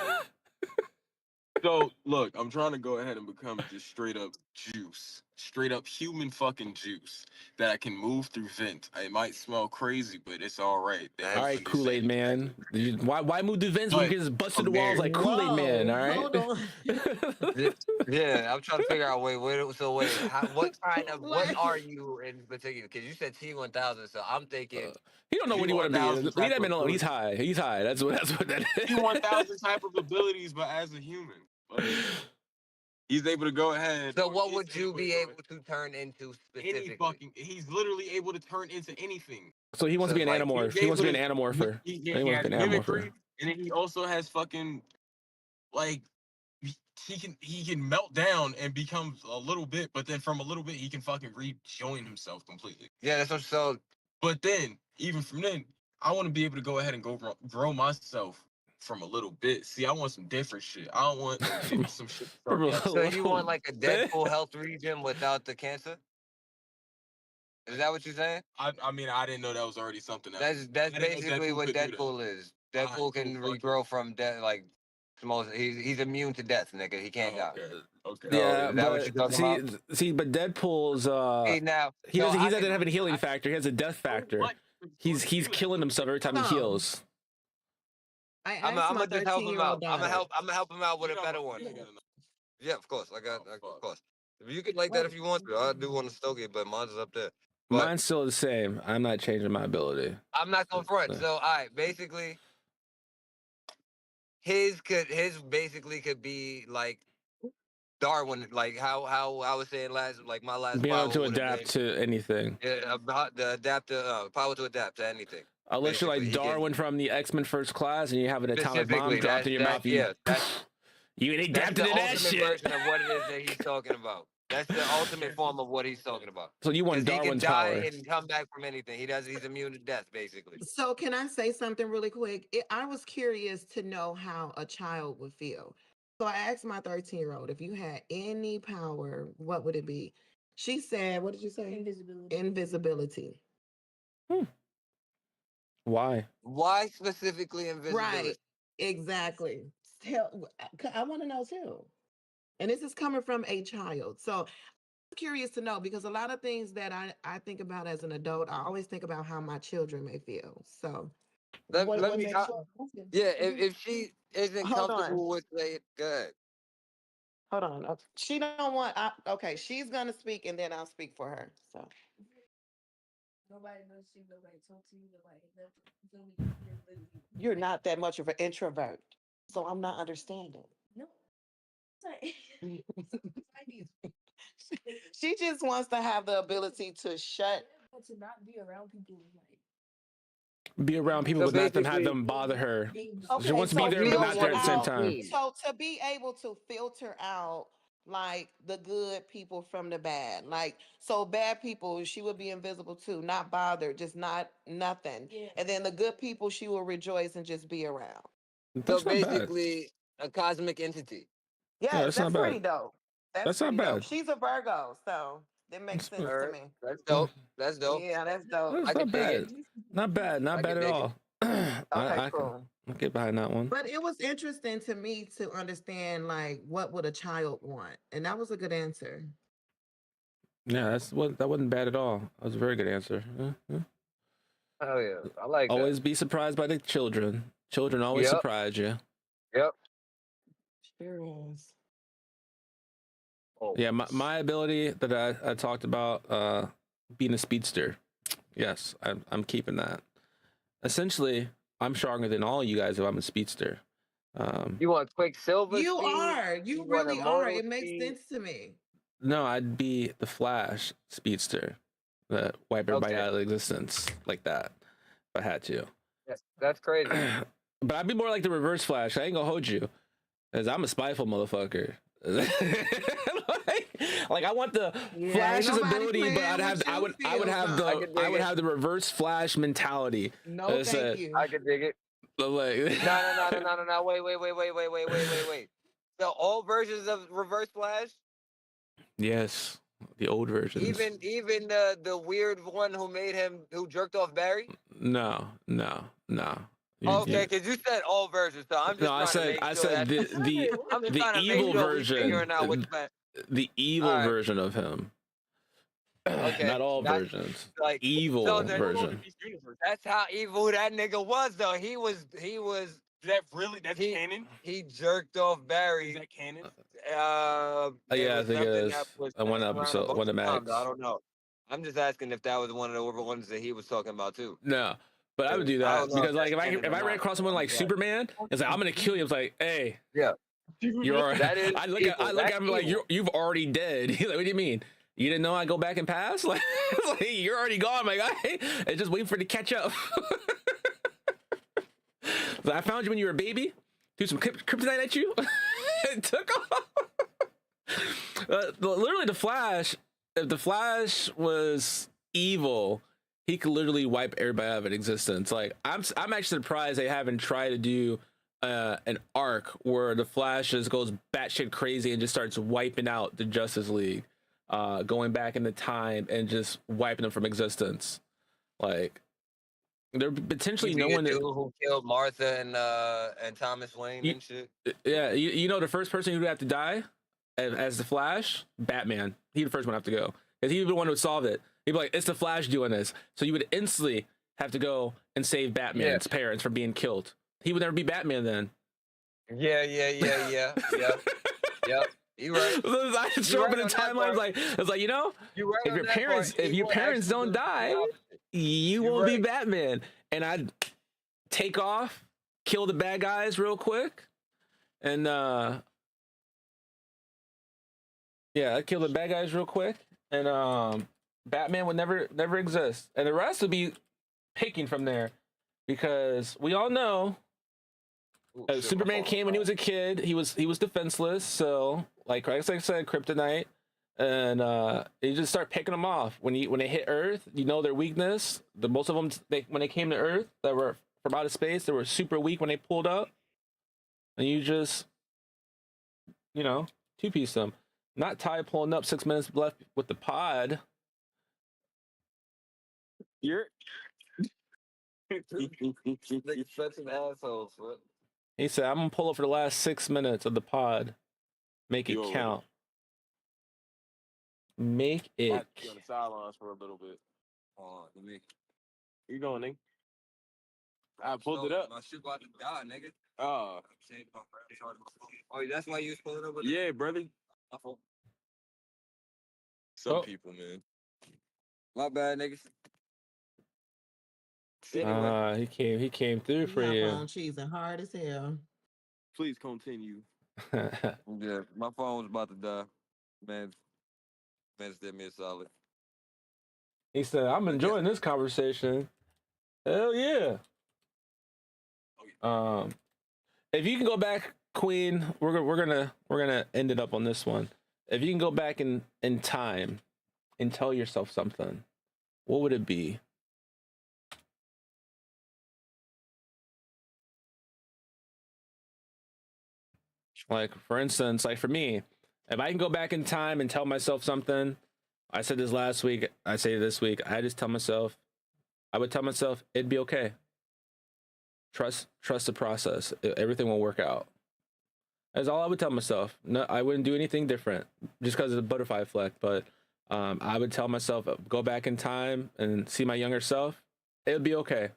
So look, I'm trying to go ahead and become just straight up juice, straight up human fucking juice that I can move through vent. It might smell crazy, but it's all right. They All All have right, to Kool Aid understand Man. Why move the vents when you But can just bust through the from walls there, like Kool Aid Man? Whoa, All right. hold on. Yeah, I'm trying to figure out. Wait, what kind of what Wait. are you in particular? Because you said T1000, so I'm thinking He don't know what he want to be. T1000 Leave type that man of alone. He's ability. high. He's high. That's what that is. T1000 type of abilities, but as a human, like he's able to go ahead. So or what is would you to be go able to turn into any specifically? fucking? He's literally able to turn into anything. So he wants to So be an like animorph. He's He wants to able be an to. animorpher. He He wants has to be an animorpher. mimicry, and then he also has fucking like he can melt down and become a little bit, but then from a little bit he can fucking rejoin himself completely. Yeah, that's what. So But then even from then, I want to be able to go ahead and grow myself from a little bit. See, I want some different shit. I don't want some shit to start From me a up. so you want little like a bit. Deadpool health region without the cancer? Is that what you're saying? I mean, I didn't know that was already something that That's I didn't know basically what could do that. Deadpool is. Alright, Deadpool can cool, fuck it. regrow from death. Like he's immune to death, nigga. He can't die. Okay. Okay. So Yeah, is that what but you're talking but Deadpool's See now, he so doesn't I have a healing I- factor. He has a death factor. What? He's killing himself every time he No. heals. I I'm asked my gonna just help him 13-year-old out. I'm daughter. gonna help him out with a better one. Yeah, of course. Oh, Of fuck. course. You can like that Wait. if you want to. I do want to stoke it, but mine's is up there. But Mine's still the same. I'm not changing my ability. I'm not gonna front. Yeah. So all right, basically, his basically could be like Darwin, like how I was saying my last Being able power to would have adapt been to anything. about the power to adapt to anything. Unless you're Basically, like he can- Darwin from the X-Men First Class and you have an atomic bomb Specifically, dropped in your mouth. You That's adapted the to that ultimate shit. version of what it is that he's talking about. That's the ultimate form of what he's talking about. So you want 'Cause he can Darwin's die power. and come back from anything. He's immune to death, basically. So can I say something really quick? I was curious to know how a child would feel. So I asked my 13-year-old, if you had any power, what would it be? She said, what did you say? Invisibility. Invisibility. Why? Why specifically invisibility? Right. Exactly. I want to know too. And this is coming from a child. So I'm curious to know because a lot of things that I think about as an adult, I always think about how my children may feel. So Let what me. makes you- Yeah, if she isn't Hold on. comfortable with it, good. Hold on. She don't want. Okay, she's gonna speak, and then I'll speak for her. So Nobody knows you. Nobody talks to you. Nobody nothing. So you're literally you're not that much of an introvert, so I'm not understanding. no. Sorry. She just wants to have the ability to shut. But to not be around people like Be around people, So but not them have basically- them bother her. Okay, She wants to be so there, but not there at the same filter out- time. So to be able to filter out like the good people from the bad, like so bad people, she would be invisible too, not bothered, just not nothing. Yeah. And then the good people, she will rejoice and just be around. So That's not bad. basically, a cosmic entity. Yes, that's not that's bad. pretty dope. That's not pretty dope. bad. She's a Virgo, so that makes That's sense All to right, me. that's dope. That's dope. Yeah, that's dope. That's I not can dig bad. it. Not bad. Not I bad can at dig it. all. Okay, I cool. can get behind that one. But it was interesting to me to understand like what would a child want, and that was a good answer. Yeah, that wasn't bad at all. That was a very good answer. Yeah. Oh yeah, I like Always be surprised by the children. Children always Yep. surprise you. that. Yep. Sure is. Oh. Yeah, my ability that I talked about, being a speedster. Yes, I'm keeping that. Essentially, I'm stronger than all you guys if I'm a speedster. You want Quicksilver? You speed? are. You want really are. Immortal It makes speed? sense to me. No, I'd be the Flash speedster that wipe everybody Okay. out of existence like that if I had to. That's crazy. But I'd be more like the Reverse Flash. I ain't gonna hold you, cause I'm a spiteful motherfucker. like I want the Yeah, Flash's ain't nobody ability, but playing I with you, would Phil. have I the can dig I would it. have the Reverse Flash mentality. No, That's thank it. you. I can dig it. But like, No. Wait. So all versions of Reverse Flash? yes, The old versions. Even the weird one who jerked off Barry. No. Okay, because you said all versions, so I'm just No, I trying to make sure said that I'm just the trying to evil make sure version. we figuring out which man. The evil All right. version of him. Okay, Not all that's versions. like Evil so then- version. That's how evil that nigga was, though. He was. Is that really? That's He- canon? He jerked off Is Barry. that canon? Yeah, I think it is. One episode, one of Max. I don't know. I'm just asking if that was one of the ones that he was talking about too. No, but I would do I that don't know because if like that's if canon I or ran not. across someone like Yeah. Superman, it's like I'm gonna kill you. It's like, hey, Yeah. you're already. That is I look evil. at That's him like evil. you've already dead. He's like, what do you mean? You didn't know I go back and pass? Like, it's like you're already gone. I'm like, I just waiting for it to catch up. So I found you when you were a baby. Threw some kryptonite at you. It took off. Literally, the Flash. If the Flash was evil, he could literally wipe everybody out of existence. Like I'm actually surprised they haven't tried to do an arc where the Flash just goes batshit crazy and just starts wiping out the Justice League, going back into time and just wiping them from existence. Like there potentially You no mean one. the dude who killed Martha and Thomas Wayne and shit. Yeah, you know the first person who would have to die as the Flash, Batman. He'd the first one to have to go because he'd be the one who would solve it. He'd be like, "It's the Flash doing this," so you would instantly have to go and save Batman's parents from being killed. He would never be Batman then. Yeah. Yep. You right. I just show up in the timeline like it's like You right if on your that parents part. if He your will parents actually don't do the die, opposite. you You're won't be right. Batman. And I'd take off, kill the bad guys real quick, and I'd kill the bad guys real quick, and Batman would never exist, and the rest would be picking from there, because we all know Ooh, shit, my Superman phone came when he was was a kid. He was defenseless, so like I said, kryptonite, and you just start picking them off when they hit Earth. You know their weakness. Most of them, when they came to Earth, that were from outer space, they were super weak when they pulled up, and you just two-piece them. Not Ty pulling up 6 minutes left with the pod. You're. Nigga, such an asshole, son. He said, "I'm gonna pull up for the last 6 minutes of the pod. Make it You already- count. Make it." Might be on the sidelines for a little bit. Hold on, let me. You going, nigga? I pulled it No, up. My shit about to die, nigga. Oh, Oh, that's why you was pulling up with yeah, brother. my fault. Some Oh. people, man. My bad, niggas. Anyway, He came through for you. phone cheesing hard as hell. Please continue. yeah, my phone was about to die. Man did me a solid. He said, "I'm enjoying this conversation." Hell yeah. If you can go back, Queen, we're gonna end it up on this one. If you can go back in time and tell yourself something, what would it be? Like, for instance, like for me, if I can go back in time and tell myself something, I said this last week, I say it this week, I would tell myself it'd be okay. Trust the process. Everything will work out. That's all I would tell myself. No, I wouldn't do anything different just because of the butterfly effect. But I would tell myself, go back in time and see my younger self. It'll be okay.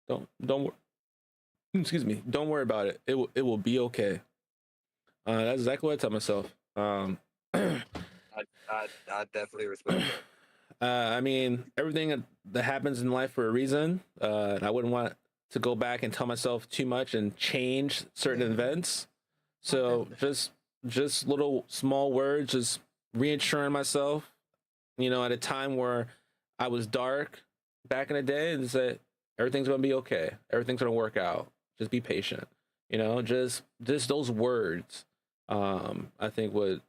Don't excuse me. Don't worry about it. It will be okay. That's exactly what I tell myself. I definitely respect that. I mean, everything that happens in life for a reason. And I wouldn't want to go back and tell myself too much and change certain events. So just little small words, just reassuring myself, at a time where I was dark back in the day, and say everything's gonna be okay, everything's gonna work out. Just be patient, just those words. I think would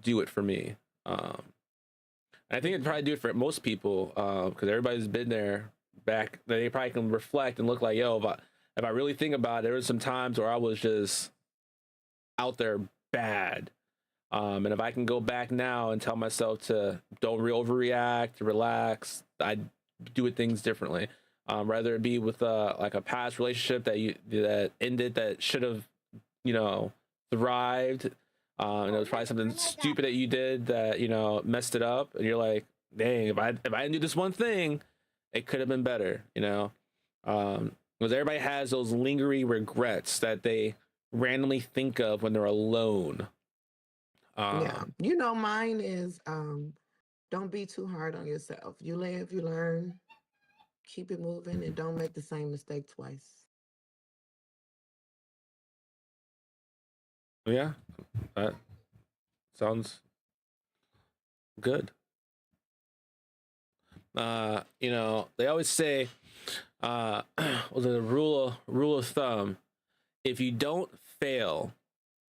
do it for me. I think it'd probably do it for most people, because everybody's been there back. They probably can reflect and look like, yo, if I really think about it, there was some times where I was just out there bad. And if I can go back now and tell myself to don't overreact, to relax, I'd do things differently. Rather it be with like a past relationship that ended that should have, thrived. And it was probably something stupid that you did that messed it up, and you're like, dang, if I didn't do this one thing, it could have been better. Because everybody has those lingering regrets that they randomly think of when they're alone. Yeah. Mine is don't be too hard on yourself. You live, you learn, keep it moving, and don't make the same mistake twice. Yeah, that sounds good. They always say, was it a rule of thumb? If you don't fail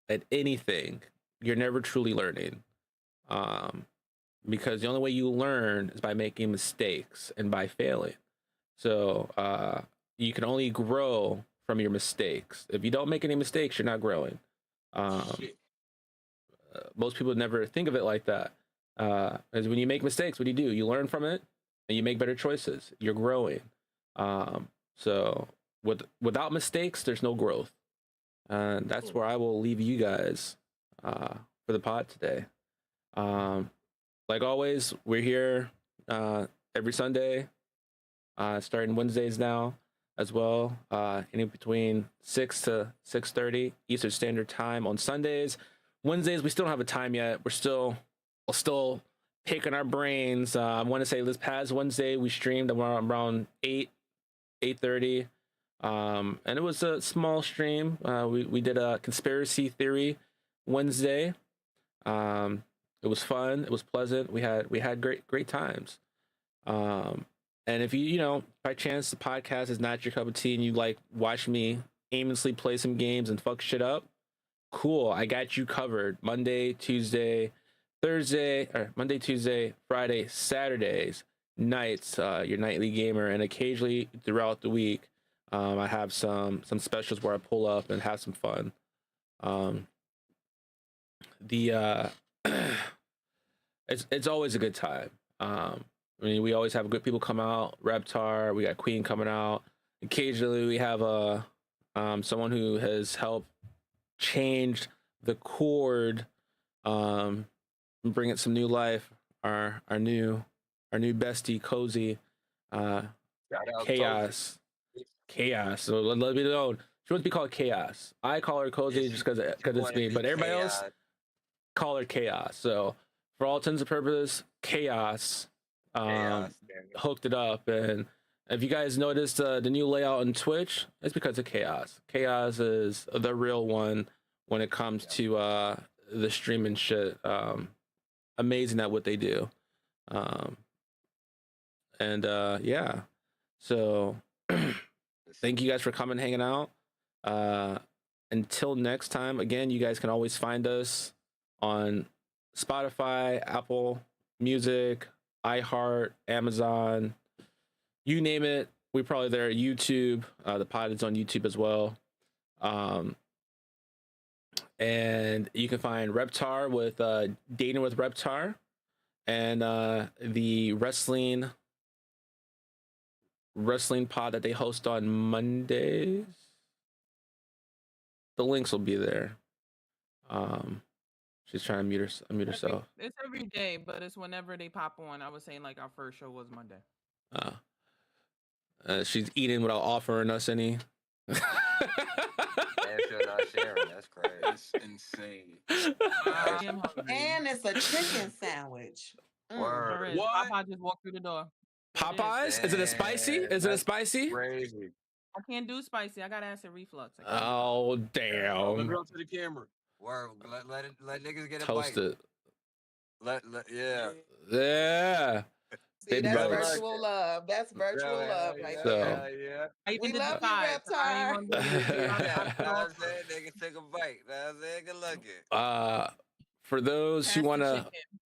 at anything, you're never truly learning. Because the only way you learn is by making mistakes and by failing. So you can only grow from your mistakes. If you don't make any mistakes, you're not growing. Most people never think of it like that. Because when you make mistakes, what do? You learn from it and you make better choices. You're growing. So without mistakes, there's no growth. And that's where I will leave you guys for the pod today. Like always, we're here every Sunday, starting Wednesdays now as well, in between 6 to 6:30 Eastern Standard Time on Sundays. Wednesdays, we still don't have a time yet. We're still picking our brains. I want to say this past Wednesday, we streamed around 8:30. And it was a small stream. We did a conspiracy theory Wednesday. It was fun. It was pleasant. We had great times. And if you by chance the podcast is not your cup of tea and you like watch me aimlessly play some games and fuck shit up, cool. I got you covered. Monday, Tuesday, Friday, Saturdays, nights, your nightly gamer, and occasionally throughout the week. I have some specials where I pull up and have some fun. It's always a good time. We always have good people come out. Reptar, we got Queen coming out. Occasionally, we have someone who has helped change the chord, bring it some new life. Our new bestie, Cozy, Chaos. Chaos. So let me know. She wants to be called Chaos. I call her Cozy just because it's me, but everybody else call her Chaos. So for all intents and purposes, Chaos, hooked it up. And if you guys noticed the new layout on Twitch, it's because of Chaos. Chaos is the real one when it comes to the streaming shit. Amazing at what they do. Yeah. So thank you guys for coming, hanging out. Until next time, again, you guys can always find us on Spotify, Apple Music, iHeart, Amazon, you name it. We're probably there. YouTube, the pod is on YouTube as well. And you can find Reptar with Dating with Reptar, and the wrestling pod that they host on Mondays. The links will be there. She's trying to mute herself. It's every day, but it's whenever they pop on. I was saying like our first show was Monday. She's eating without offering us any. Damn sure not sharing. That's crazy. That's insane. I am hungry. And it's a chicken sandwich. Word. There is. What? Popeye just walked through the door. Popeyes? Is it a spicy? Damn, Is it a that's spicy? Crazy. I can't do spicy. I got acid reflux. I can't. Oh Let damn! me up to the camera. Word. Let niggas get a Toast bite. it. Yeah. Yeah. See, Baby that's bites. virtual love. That's virtual love right So- there. Yeah. I even We did love the you, sides. I ain't gonna do it. Yeah. I- Know what I- I'm saying? Niggas take a bite. Know what I'm saying? Good looking. For those Pass who the want to chicken.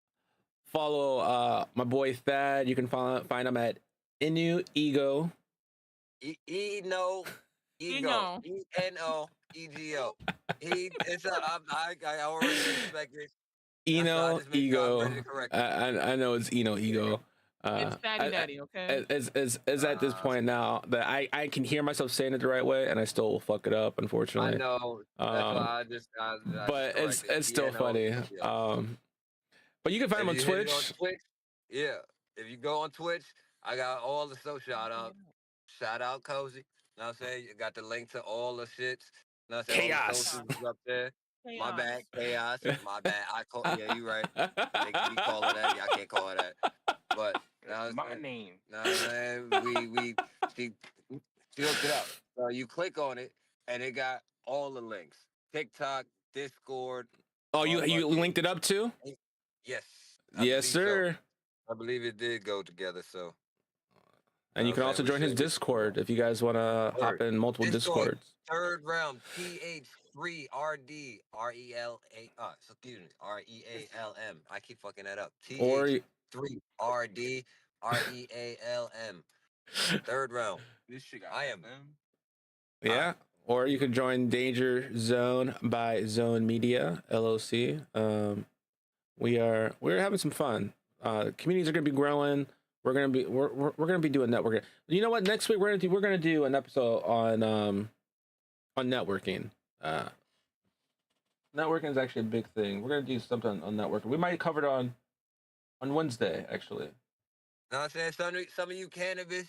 follow my boy Thad, you can find him at Inu Ego. Eno. Eno. ENO EGO. I already respect it. That's why I Eno just made sure I Ego. read it correctly. I know it's Eno Ego. It's Fatty Daddy, okay? Is at this point now that I can hear myself saying it the right way, and I still will fuck it up, I unfortunately. know. That's why I just But it's corrected. still funny. Yeah. But you can find him on If you hit it on Twitch. Twitch, yeah. If you go on Twitch, I got all the social shout out. Shout out Cozy. You know what I'm saying? You got the link to all the shits. You know what I'm saying? All the Chaos. socials is up there. My Chaos. bad. Chaos. My bad. Yeah, you right. We call it that. Yeah, I can't call it that. But That's my name. know what I'm saying? She hooked it up. So you click on it and it got all the links. TikTok, Discord. Oh, you linked it up too? Yes. Yes, sir. So. I believe it did go together, so. And you can also join his Discord if you guys want to hop in multiple Discords. Third round, TH3RD excuse me, REALM. I keep fucking that up. TH3RD REALM. Third round. This shit got I am. Yeah. Or you could join Danger Zone by Zone Media LLC. We're having some fun. Communities are gonna be growing. We're gonna be doing networking. You know what? Next week we're gonna do an episode on networking. Networking is actually a big thing. We're gonna do something on networking. We might cover it on Wednesday, actually. Know what I'm saying? Some of you cannabis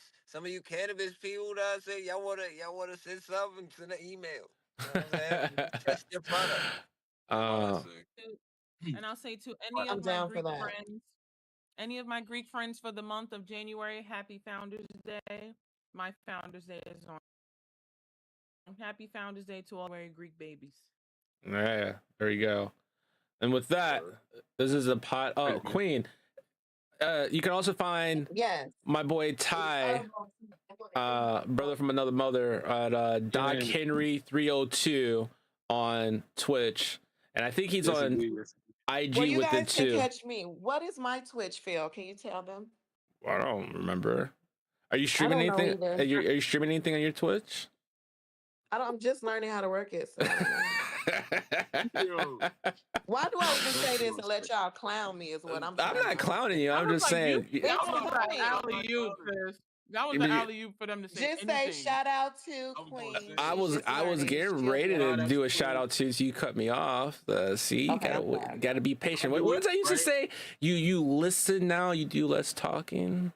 people, know what I'm saying? Y'all wanna send something, send an email. You know what I'm saying? Test your product. And I'll say to any of my Greek friends for the month of January, happy Founders Day. My Founders Day is on. Happy Founders Day to all very Greek babies. Yeah, there you go. And with that, this is a pot. Oh, Queen. You can also find my boy Ty, brother from another mother, at Doc Henry 302 on Twitch, and I think he's on IG you with guys it too. Can catch me. What is my Twitch, Phil? Can you tell them? I don't remember. Are you streaming anything? Are you streaming anything on your Twitch? I'm just learning how to work it. So why do I even say this and let y'all clown me? Is what I'm saying. I'm not clowning you. I'm just saying. That was the alley-oop for them to say. Just say shout out to Queen. I was getting ready to do a shout out to, so you cut me off. See, you gotta be patient. What did I used to say? You listen now. You do less talking.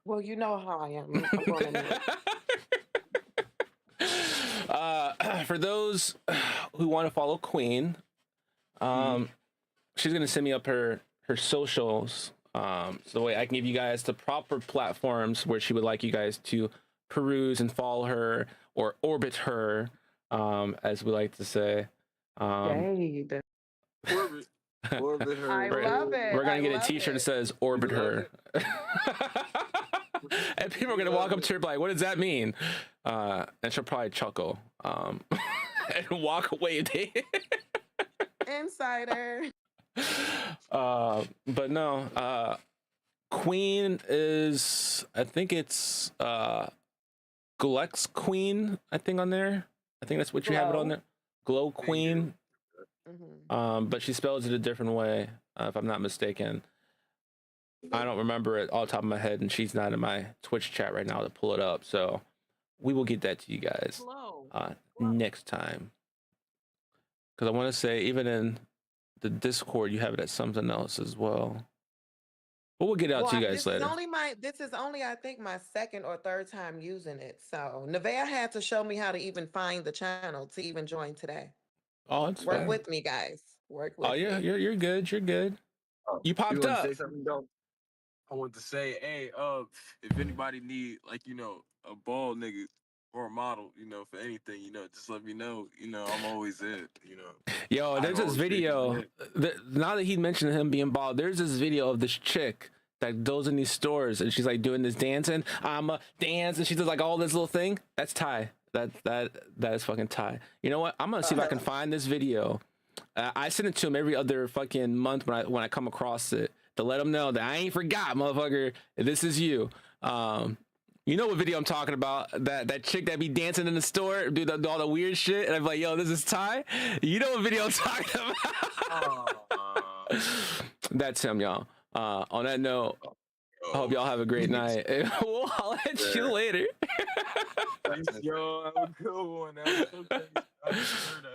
Well, you know how I am. For those who want to follow Queen, she's gonna send me up her socials, so the way I can give you guys the proper platforms where she would like you guys to peruse and follow her or orbit her, as we like to say. Orbit her. I love it. We're gonna get a T-shirt that says "Orbit her," and people are gonna walk up to her like, "What does that mean?" And she'll probably chuckle, and walk away. Insider. But no, Queen is, I think it's Glex Queen, I think, on there. I think that's what you have it on there. Glow Queen. But she spells it a different way, if I'm not mistaken. I don't remember it all the top of my head, and she's not in my Twitch chat right now to pull it up. So we will get that to you guys next time. Because I want to say, even in the Discord, you have it as something else as well. But we'll get out to you guys later. This is only, I think, my second or third time using it. So Nevaeh had to show me how to even find the channel to even join today. Oh, it's Work with me, guys. Work with me. Yeah, you're good. You're good. You popped up. Say something, though? I want to say, hey, if anybody need, like, a bald nigga or a model, for anything, just let me know. I'm always it, Yo, there's this video. Now that he mentioned him being bald, there's this video of this chick that goes in these stores and she's like doing this dancing. I'm a dance, and she does like all this little thing. That's Ty. That is fucking Ty. You know what? I'm gonna see if I can find this video. I send it to him every other fucking month when I come across it to let him know that I ain't forgot, motherfucker. This is you. You know what video I'm talking about? That chick that be dancing in the store, do all the weird shit, and I'm like, yo, this is Ty. You know what video I'm talking about? That's him, y'all. On that note, I hope y'all have a great night. We'll holler at you later. Thanks, yo. Have a good one. That was so crazy. I just heard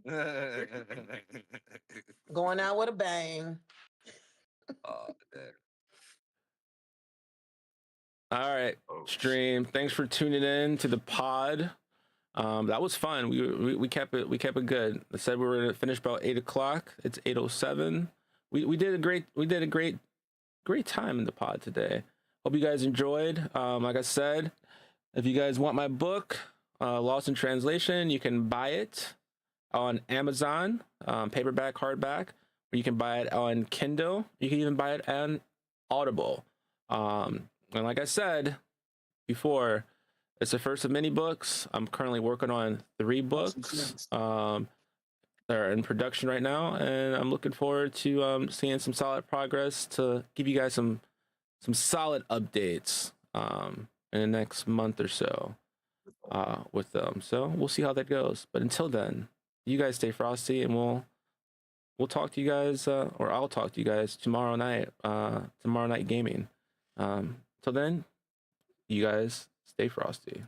that. Going out with a bang. Oh, damn. All right, stream. Thanks for tuning in to the pod. That was fun. We kept it good. I said we were gonna finish about 8 o'clock. It's 8:07. We did a great time in the pod today. Hope you guys enjoyed. Like I said, if you guys want my book, Lost in Translation, you can buy it on Amazon, paperback, hardback, or you can buy it on Kindle. You can even buy it on Audible. And like I said before, it's the first of many books. I'm currently working on 3 books. They're in production right now, and I'm looking forward to seeing some solid progress to give you guys some solid updates in the next month or so with them. So we'll see how that goes. But until then, you guys stay frosty, and we'll talk to you guys, or I'll talk to you guys tomorrow night gaming. Till then, you guys stay frosty.